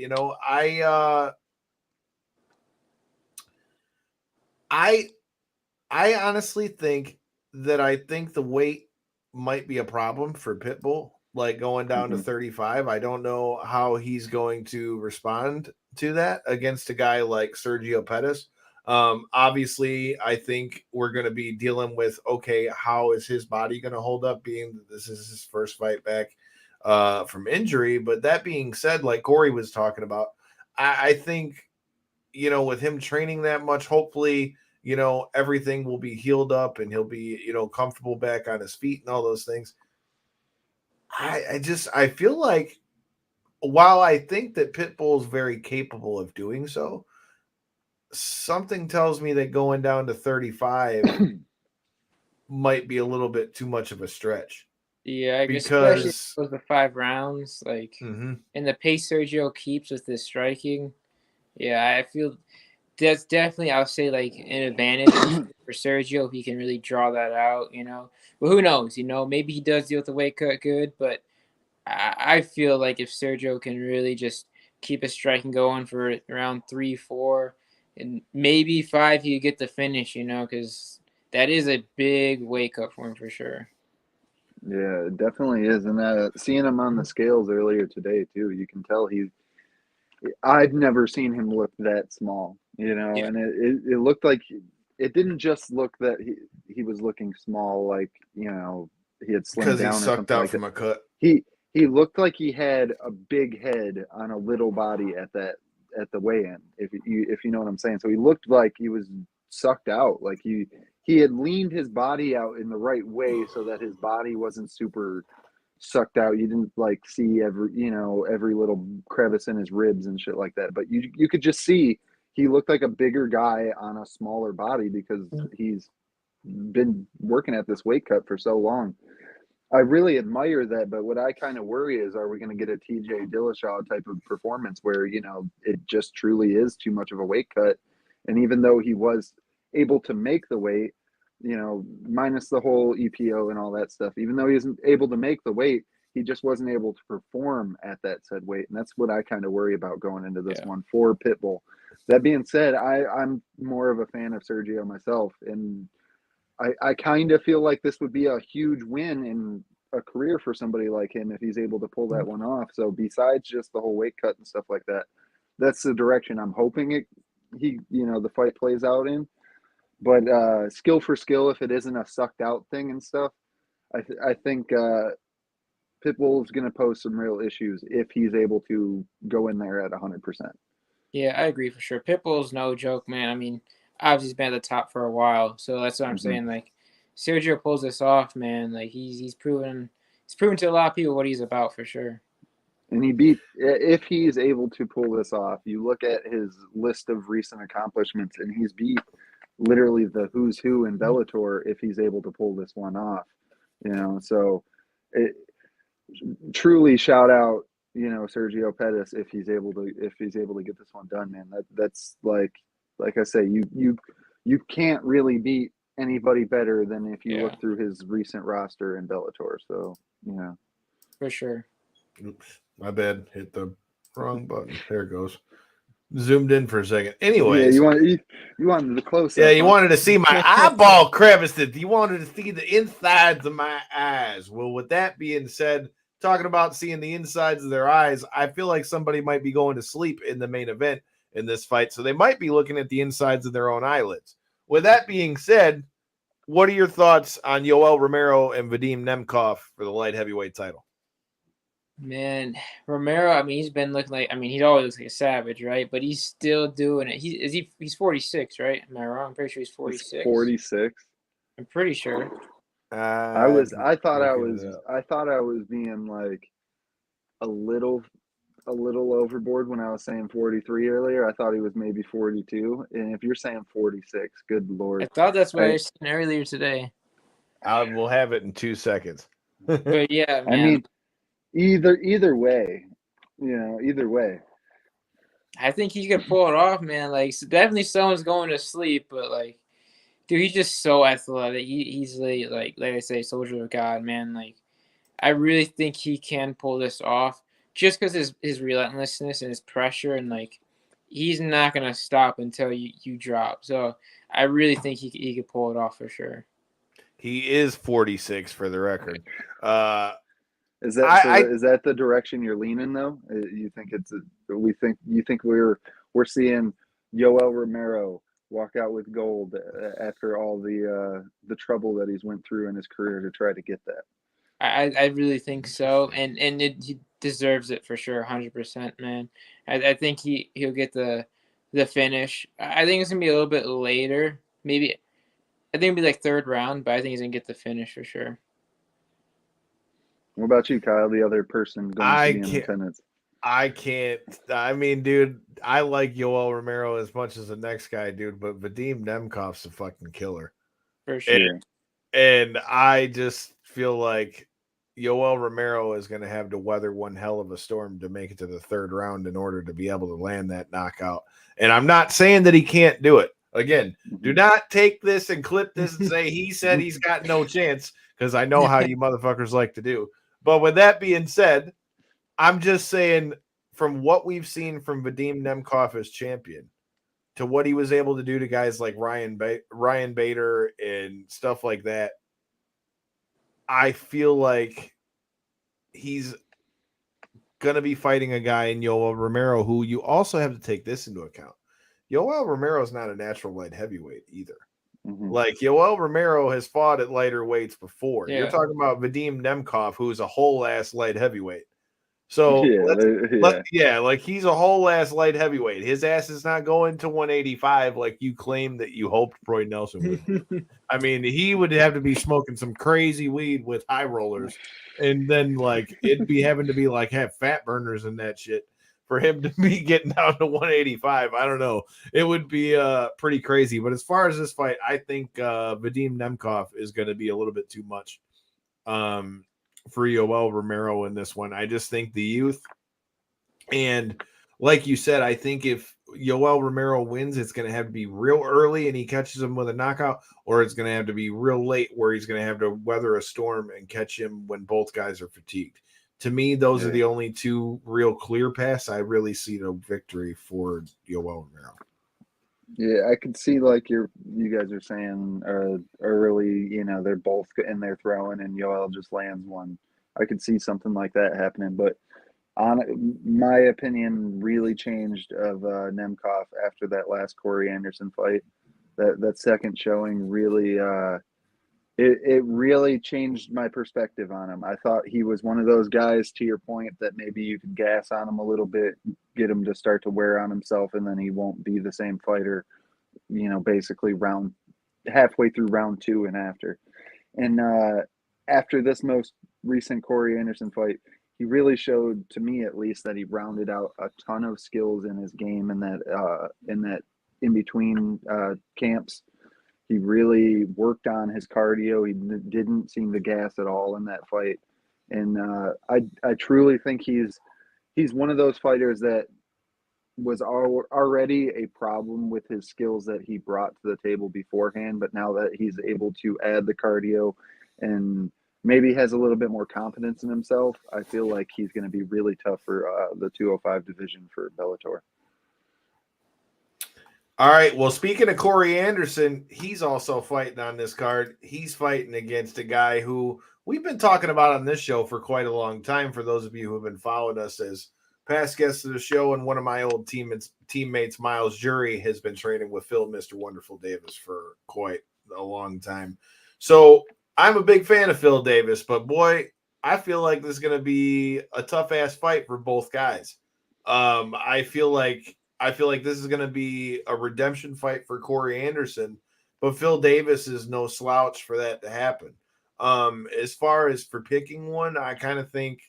I honestly think the weight might be a problem for Pitbull, like going down to 35. I don't know how he's going to respond to that against a guy like Sergio Pettis. Obviously, I think we're going to be dealing with, okay, how is his body going to hold up, being that this is his first fight back from injury? But that being said, like Corey was talking about, I think, with him training that much, hopefully, everything will be healed up and he'll be, comfortable back on his feet and all those things. I feel like, while I think that Pitbull is very capable of doing so, something tells me that going down to 35 might be a little bit too much of a stretch. Yeah, I guess especially with the 5 rounds, like, and the pace Sergio keeps with his striking. Yeah, I feel that's definitely, I'll say, like, an advantage for Sergio if he can really draw that out, But who knows, maybe he does deal with the weight cut good, but I feel like if Sergio can really just keep his striking going for around 3, 4, and maybe 5, he could get the finish, because that is a big weight cut for him for sure. Yeah, it definitely is. And seeing him on the scales earlier today, too, you can tell I've never seen him look that small, and it looked like, it didn't just look that he was looking small, like, he had slimmed down. Because he sucked out from a cut. He looked like he had a big head on a little body at the weigh-in, if you know what I'm saying. So he looked like he was sucked out, like he had leaned his body out in the right way so that his body wasn't super sucked out. You didn't like see every little crevice in his ribs and shit like that, but you could just see he looked like a bigger guy on a smaller body because he's been working at this weight cut for so long. I really admire that, but what I kind of worry is, are we going to get a TJ Dillashaw type of performance where, it just truly is too much of a weight cut? And even though he was able to make the weight, minus the whole EPO and all that stuff, even though he isn't able to make the weight, he just wasn't able to perform at that said weight. And that's what I kind of worry about going into this one for Pitbull. That being said, I'm more of a fan of Sergio myself, and I kind of feel like this would be a huge win in a career for somebody like him if he's able to pull that one off. So besides just the whole weight cut and stuff like that, that's the direction I'm hoping the fight plays out in. But skill for skill, if it isn't a sucked out thing and stuff, I think Pitbull's going to pose some real issues if he's able to go in there at 100%. Yeah, I agree for sure. Pitbull's no joke, man. I mean, obviously he's been at the top for a while, so that's what I'm saying. Like, Sergio pulls this off, man. Like he's proven to a lot of people what he's about for sure. And he beat, if he's able to pull this off, you look at his list of recent accomplishments, and he's beat literally the who's who in Bellator if he's able to pull this one off. So truly shout out, Sergio Pettis if he's able to get this one done, man. That's like I say, you can't really beat anybody better than if you look through his recent roster in Bellator. So for sure. Oops, my bad. Hit the wrong button. There it goes. Zoomed in for a second. Anyways, you wanted the close. Yeah, you wanted to see my eyeball crevices. You wanted to see the insides of my eyes. Well, with that being said, talking about seeing the insides of their eyes, I feel like somebody might be going to sleep in the main event in this fight, so they might be looking at the insides of their own eyelids. With that being said, what are your thoughts on Yoel Romero and Vadim Nemkov for the light heavyweight title? Man, Romero, I mean, he's been looking like, I mean, he always looks like a savage, right? But he's still doing it. He's 46, right? Am I wrong? I'm pretty sure he's 46. 46. I'm pretty sure. I thought I was being like a little overboard when I was saying 43 earlier. I thought he was maybe 42. And if you're saying 46, good Lord. I thought that's what I was saying earlier today. I will have it in 2 seconds. But yeah, man. I mean, either way, either way. I think he could pull it off, man. Like, so definitely someone's going to sleep, but like, dude, he's just so athletic. He's like I say, soldier of God, man. Like, I really think he can pull this off just because his relentlessness and his pressure, and like, he's not gonna stop until you drop. So I really think he could pull it off for sure. He is 46 for the record. Is that the direction you're leaning though? You think we're seeing Yoel Romero walk out with gold after all the trouble that he's went through in his career to try to get that? I really think so, and he deserves it for sure, 100%, man. I think he'll get the finish. I think it's gonna be a little bit later, maybe. I think it'll be like third round, but I think he's gonna get the finish for sure. What about you, Kyle? The other person going to be in attendance. I can't. I mean, dude, I like Yoel Romero as much as the next guy, dude, but Vadim Nemkov's a fucking killer. For sure. And I just feel like Yoel Romero is going to have to weather one hell of a storm to make it to the third round in order to be able to land that knockout. And I'm not saying that he can't do it. Again, do not take this and clip this and say he said he's got no chance, because I know how you motherfuckers like to do. But with that being said, I'm just saying, from what we've seen from Vadim Nemkov as champion to what he was able to do to guys like Ryan Bader and stuff like that, I feel like he's going to be fighting a guy in Yoel Romero, who you also have to take this into account. Yoel Romero is not a natural light heavyweight either. Mm-hmm. Like, Yoel Romero has fought at lighter weights before. Yeah. You're talking about Vadim Nemkov, who's a whole ass light heavyweight. So like he's a whole ass light heavyweight. His ass is not going to 185 like you claim that you hoped Roy Nelson would. I mean, he would have to be smoking some crazy weed with high rollers, and then like it'd be having to be like have fat burners and that shit for him to be getting down to 185. I don't know. It would be pretty crazy. But as far as this fight, I think Vadim Nemkov is going to be a little bit too much for Yoel Romero in this one. I just think the youth, and like you said, I think if Yoel Romero wins, it's going to have to be real early and he catches him with a knockout, or it's going to have to be real late where he's going to have to weather a storm and catch him when both guys are fatigued. To me, those are the only two real clear paths I really see to victory for Yoel Romero. Yeah, I could see like you guys are saying early, they're both in there throwing and Yoel just lands one. I could see something like that happening, but my opinion really changed of Nemkov after that last Corey Anderson fight. That second showing really it really changed my perspective on him. I thought he was one of those guys, to your point, that maybe you could gas on him a little bit, get him to start to wear on himself, and then he won't be the same fighter, basically halfway through round 2 and after. And after this most recent Corey Anderson fight, he really showed, to me at least, that he rounded out a ton of skills in his game in that in between camps. He really worked on his cardio. He didn't seem to gas at all in that fight. And I truly think he's one of those fighters that was already a problem with his skills that he brought to the table beforehand. But now that he's able to add the cardio and maybe has a little bit more confidence in himself, I feel like he's going to be really tough for the 205 division for Bellator. All right. Well, speaking of Corey Anderson, he's also fighting on this card. He's fighting against a guy who we've been talking about on this show for quite a long time. For those of you who have been following us as past guests of the show, and one of my old teammates, Miles Jury, has been training with Phil, Mr. Wonderful Davis, for quite a long time. So I'm a big fan of Phil Davis, but boy, I feel like this is going to be a tough ass fight for both guys. I feel like this is going to be a redemption fight for Corey Anderson, but Phil Davis is no slouch for that to happen. As far as for picking one, I kind of think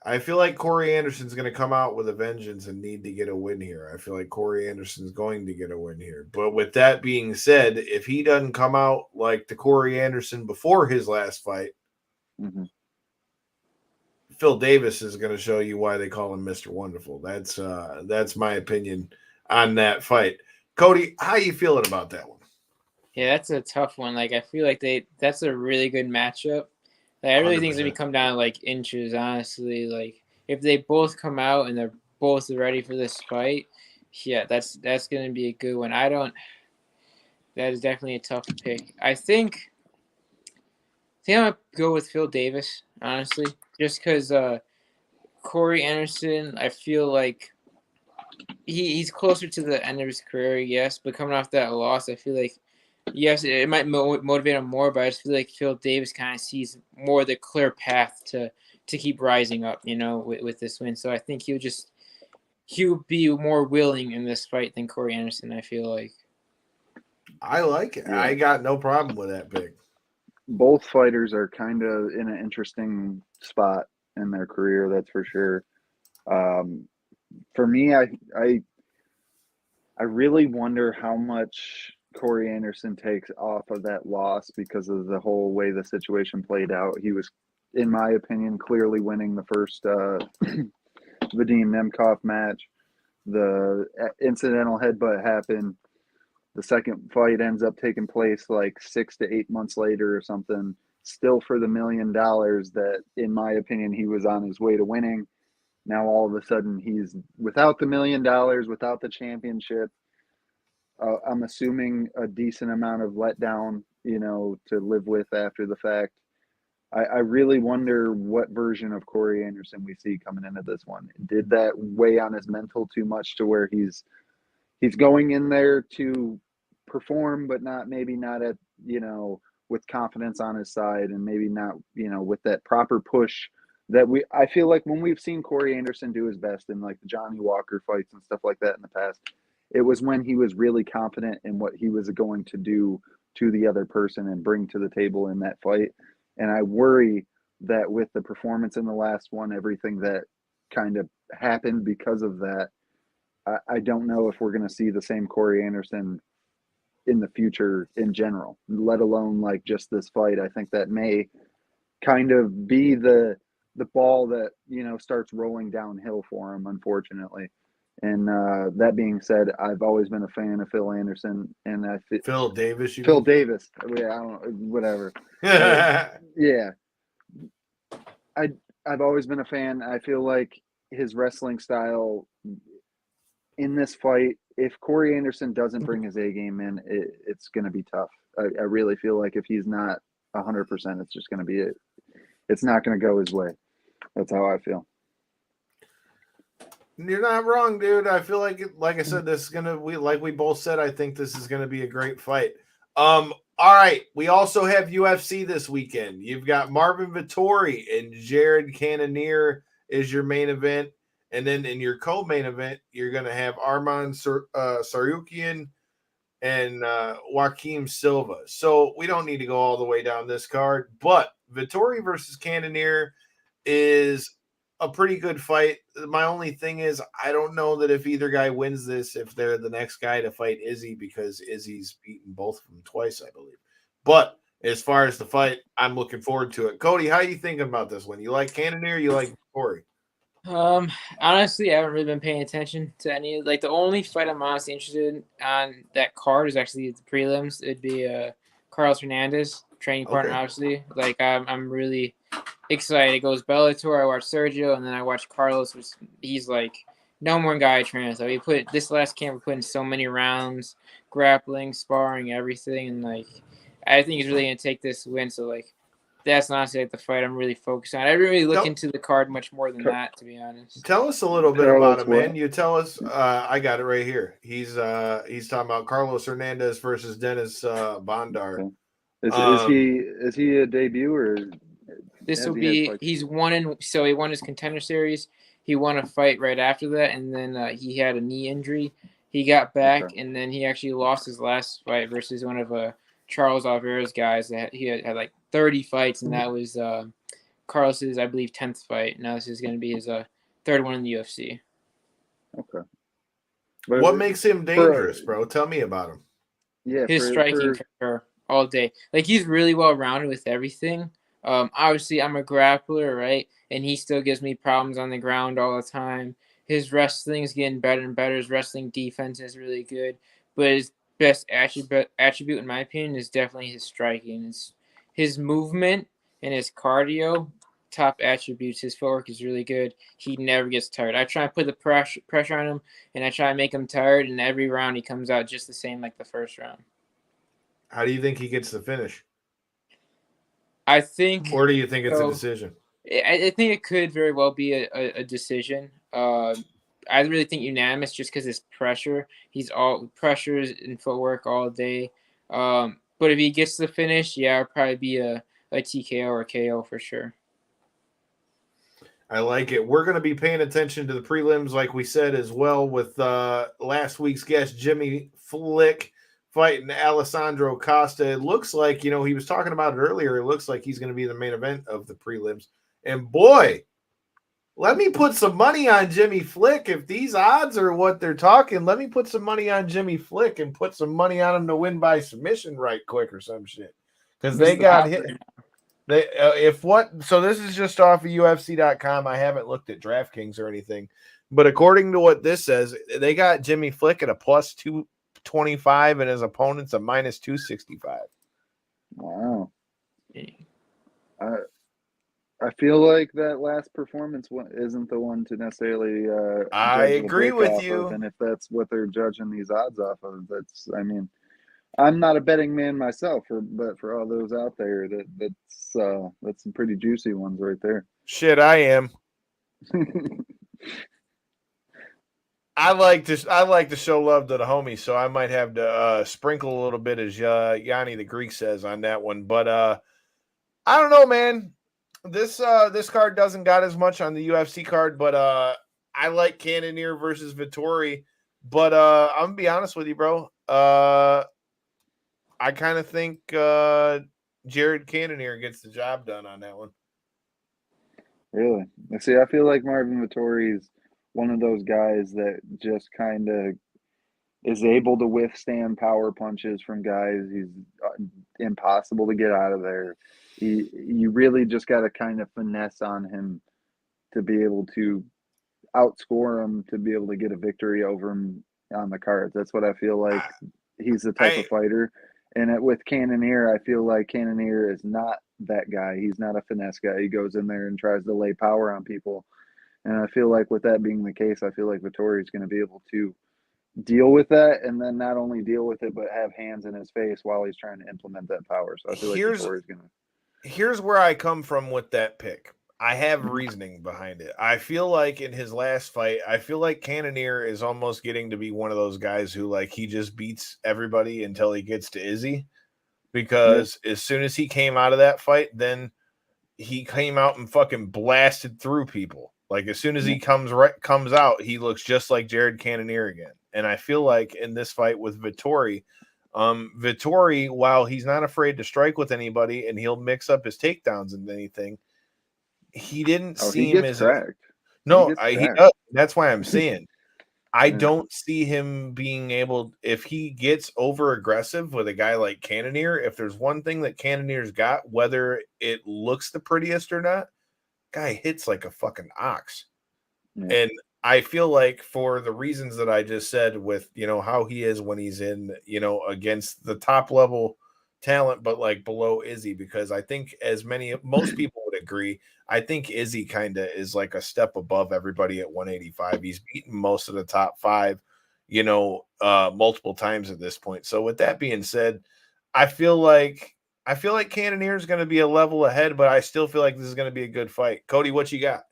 I feel like Corey Anderson's going to come out with a vengeance and need to get a win here. I feel like Corey Anderson's going to get a win here. But with that being said, if he doesn't come out like the Corey Anderson before his last fight, Phil Davis is going to show you why they call him Mr. Wonderful. That's my opinion on that fight. Cody, how you feeling about that one? Yeah, that's a tough one. Like, I feel like that's a really good matchup. Like, I really 100%. think it's going to come down to, like, inches, honestly. Like, if they both come out and they're both ready for this fight, yeah, that's going to be a good one. That is definitely a tough pick. I think I'm going to go with Phil Davis, honestly, just because Corey Anderson, I feel like he's closer to the end of his career, yes, but coming off that loss, I feel like, yes, it might motivate him more, but I just feel like Phil Davis kind of sees more the clear path to keep rising up, with this win. So I think he'll be more willing in this fight than Corey Anderson, I feel like. I like it. Yeah. I got no problem with that pick. Both fighters are kind of in an interesting spot in their career, that's for sure. For me, I really wonder how much Corey Anderson takes off of that loss because of the whole way the situation played out. He was, in my opinion, clearly winning the first Vadim Nemkov match. The incidental headbutt happened. The second fight ends up taking place like 6 to 8 months later or something, still for the $1 million that, in my opinion, he was on his way to winning. Now all of a sudden he's without the $1 million, without the championship. I'm assuming a decent amount of letdown, to live with after the fact. I really wonder what version of Corey Anderson we see coming into this one. Did that weigh on his mental too much to where he's going in there to perform, but maybe not at, with confidence on his side, and maybe not, with that proper push that I feel like when we've seen Corey Anderson do his best in like the Johnny Walker fights and stuff like that in the past, it was when he was really confident in what he was going to do to the other person and bring to the table in that fight. And I worry that with the performance in the last one, everything that kind of happened because of that, I don't know if we're going to see the same Corey Anderson in the future in general, let alone like just this fight. I think that may kind of be the ball that, starts rolling downhill for him, unfortunately. And that being said, I've always been a fan of Phil Anderson, and Phil Davis. Phil Davis. Yeah, I don't know, whatever. Yeah, I've always been a fan. I feel like his wrestling style in this fight, if Corey Anderson doesn't bring his A game in, it's going to be tough. I really feel like if he's not 100%, it's just going to be it's not going to go his way. That's how I feel. You're not wrong, dude. I feel like I said, this is gonna like we both said, I think this is gonna be a great fight. All right. We also have UFC this weekend. You've got Marvin Vettori and Jared Cannonier is your main event. And then in your co-main event, you're gonna have Arman Sarukian and Joaquim Silva. So we don't need to go all the way down this card, but Vettori versus Cannonier is a pretty good fight. My only thing is, I don't know that if either guy wins this, if they're the next guy to fight Izzy, because Izzy's beaten both of them twice, I believe. But as far as the fight, I'm looking forward to it. Cody, how are you thinking about this one? You like Cannonier? You like Corey? Honestly, I haven't really been paying attention to any. Like, the only fight I'm honestly interested in on that card is actually the prelims. It'd be Carlos Hernandez, training partner, obviously. Like, I'm really excited. It goes Bellator. I watch Sergio, and then I watch Carlos, which he's like #1 guy training. So he put this last camp, we put in so many rounds, grappling, sparring, everything, and like I think he's really gonna take this win. So like that's honestly like the fight I'm really focused on. I didn't really look into the card much more than that, to be honest. Tell us a little bit about him, man. You tell us. I got it right here. He's talking about Carlos Hernandez versus Dennis Bondar. Is he a debut or? This will be he won his contender series. He won a fight right after that, and then he had a knee injury. He got back, and then he actually lost his last fight versus one of Charles Oliveira's guys. That he had like 30 fights, and that was Carlos's, I believe, 10th fight. Now this is going to be his third one in the UFC. Okay. What makes him dangerous, bro? Tell me about him. Yeah, his striking for sure, all day. Like, he's really well rounded with everything. Obviously, I'm a grappler, right? And he still gives me problems on the ground all the time. His wrestling is getting better and better. His wrestling defense is really good. But his best attribute, in my opinion, is definitely his striking. His movement and his cardio, top attributes. His footwork is really good. He never gets tired. I try and put the pressure on him, and I try and make him tired, and every round he comes out just the same like the first round. How do you think he gets the finish? I think, or do you think it's a decision? I think it could very well be a decision. I really think unanimous, just because his pressure. He's all pressures and footwork all day. But if he gets the finish, it'll probably be a TKO or a KO for sure. I like it. We're going to be paying attention to the prelims, like we said, as well, with last week's guest, Jimmy Flick, fighting Alessandro Costa. It looks like, he was talking about it earlier. It looks like he's going to be the main event of the prelims. And boy, let me put some money on Jimmy Flick. If these odds are what they're talking, let me put some money on Jimmy Flick and put some money on him to win by submission right quick or some shit. Because they got hit. So this is just off of UFC.com. I haven't looked at DraftKings or anything. But according to what this says, they got Jimmy Flick at a plus 225 and his opponent's a minus 265. Wow. I feel like that last performance isn't the one to necessarily. I agree with you. And if that's what they're judging these odds off of, I'm not a betting man myself, but for all those out there, that's some pretty juicy ones right there. Shit, I am. I like to show love to the homies, so I might have to sprinkle a little bit, as Yanni the Greek says, on that one. But I don't know, man. This card doesn't got as much on the UFC card, but I like Cannonier versus Vettori. But I'm gonna be honest with you, bro. I kind of think Jared Cannonier gets the job done on that one. Really? See, I feel like Marvin Vettori is one of those guys that just kind of is able to withstand power punches from guys. He's impossible to get out of there. You really just got to kind of finesse on him to be able to outscore him, to be able to get a victory over him on the cards. That's what I feel like. He's the type of fighter. And with Cannonier, I feel like Cannonier is not that guy. He's not a finesse guy. He goes in there and tries to lay power on people. And I feel like with that being the case, I feel like Vettori is going to be able to deal with that, and then not only deal with it, but have hands in his face while he's trying to implement that power. So I feel like Vettori's going to. Here's where I come from with that pick. I have reasoning behind it. I feel like in his last fight, I feel like Cannonier is almost getting to be one of those guys who like he just beats everybody until he gets to Izzy. Because as soon as he came out of that fight, then he came out and fucking blasted through people. Like as soon as he comes out, he looks just like Jared Cannonier again. And I feel like in this fight with Vettori, while he's not afraid to strike with anybody and he'll mix up his takedowns and anything, he didn't seem as cracked. He does. That's why I'm saying I don't see him being able, if he gets over aggressive with a guy like Cannonier, if there's one thing that Cannonier's got, whether it looks the prettiest or not, guy hits like a fucking ox. And I feel like for the reasons that I just said with, how he is when he's in, against the top level talent, but like below Izzy, because I think most people would agree, I think Izzy kind of is like a step above everybody at 185. He's beaten most of the top 5, multiple times at this point. So with that being said, I feel like Cannonier is going to be a level ahead, but I still feel like this is going to be a good fight. Cody, what you got?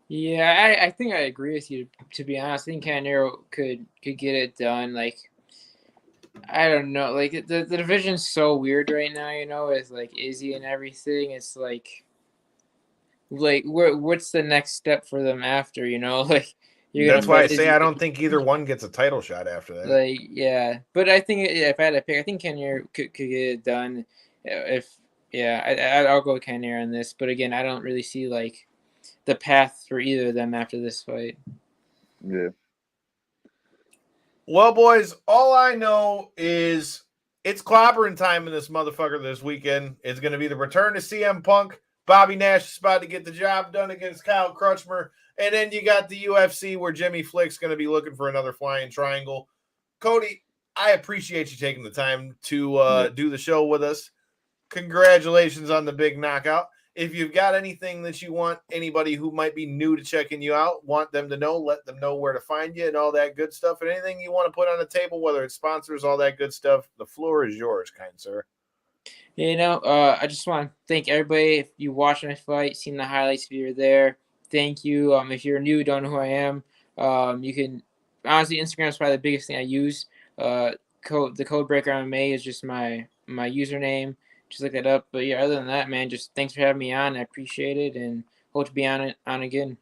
Yeah, I think I agree with you. To be honest, I think Cannonier could get it done. Like, I don't know. Like the division's so weird right now. With like Izzy and everything. It's like what's the next step for them after? Like that's why I say I don't think either one gets a title shot after that. Like, yeah, but I think if I had to pick, I think Cannonier could get it done. I'll go with Cannonier on this. But again, I don't really see like the path for either of them after this fight. Yeah. Well, boys, all I know is it's clobbering time in this motherfucker this weekend. It's going to be the return to CM Punk. Bobby Nash is about to get the job done against Kyle Crutchmer. And then you got the UFC where Jimmy Flick's going to be looking for another flying triangle. Cody, I appreciate you taking the time to do the show with us. Congratulations on the big knockout. If you've got anything that you want anybody who might be new to checking you out, want them to know, let them know where to find you and all that good stuff. And anything you want to put on the table, whether it's sponsors, all that good stuff, the floor is yours, kind sir. I just want to thank everybody. If you watched my fight, seen the highlights, if you're there, thank you. If you're new, don't know who I am, you can, honestly, Instagram is probably the biggest thing I use. The codebreaker MMA is just my username. Just look it up. But yeah, other than that, man, just thanks for having me on. I appreciate it and hope to be on again.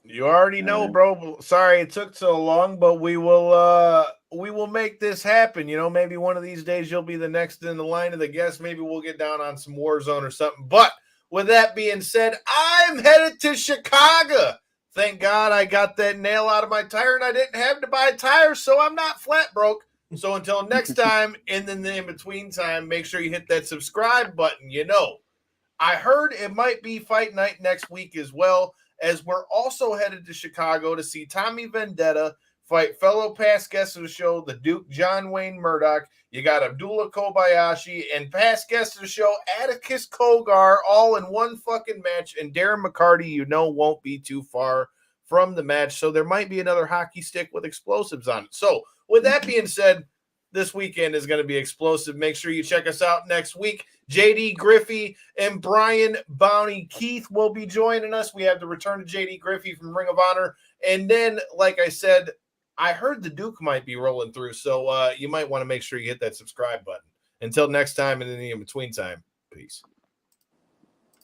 You already know, bro. Sorry it took so long, but we will make this happen. Maybe one of these days you'll be the next in the line of the guests. Maybe we'll get down on some Warzone or something. But with that being said, I'm headed to Chicago. Thank God I got that nail out of my tire and I didn't have to buy tires, so I'm not flat broke. So until next time, and then the in-between time, make sure you hit that subscribe button. I heard it might be fight night next week as well, as we're also headed to Chicago to see Tommy Vendetta fight fellow past guest of the show, the Duke John Wayne Murdoch. You got Abdullah Kobayashi and past guest of the show, Atticus Kogar, all in one fucking match. And Darren McCarty, won't be too far from the match. So there might be another hockey stick with explosives on it. So with that being said, this weekend is going to be explosive. Make sure you check us out next week. JD Griffey and Brian Bounty Keith will be joining us. We have the return of JD Griffey from Ring of Honor. And then, like I said, I heard the Duke might be rolling through. So you might want to make sure you hit that subscribe button. Until next time and in the in-between time, peace.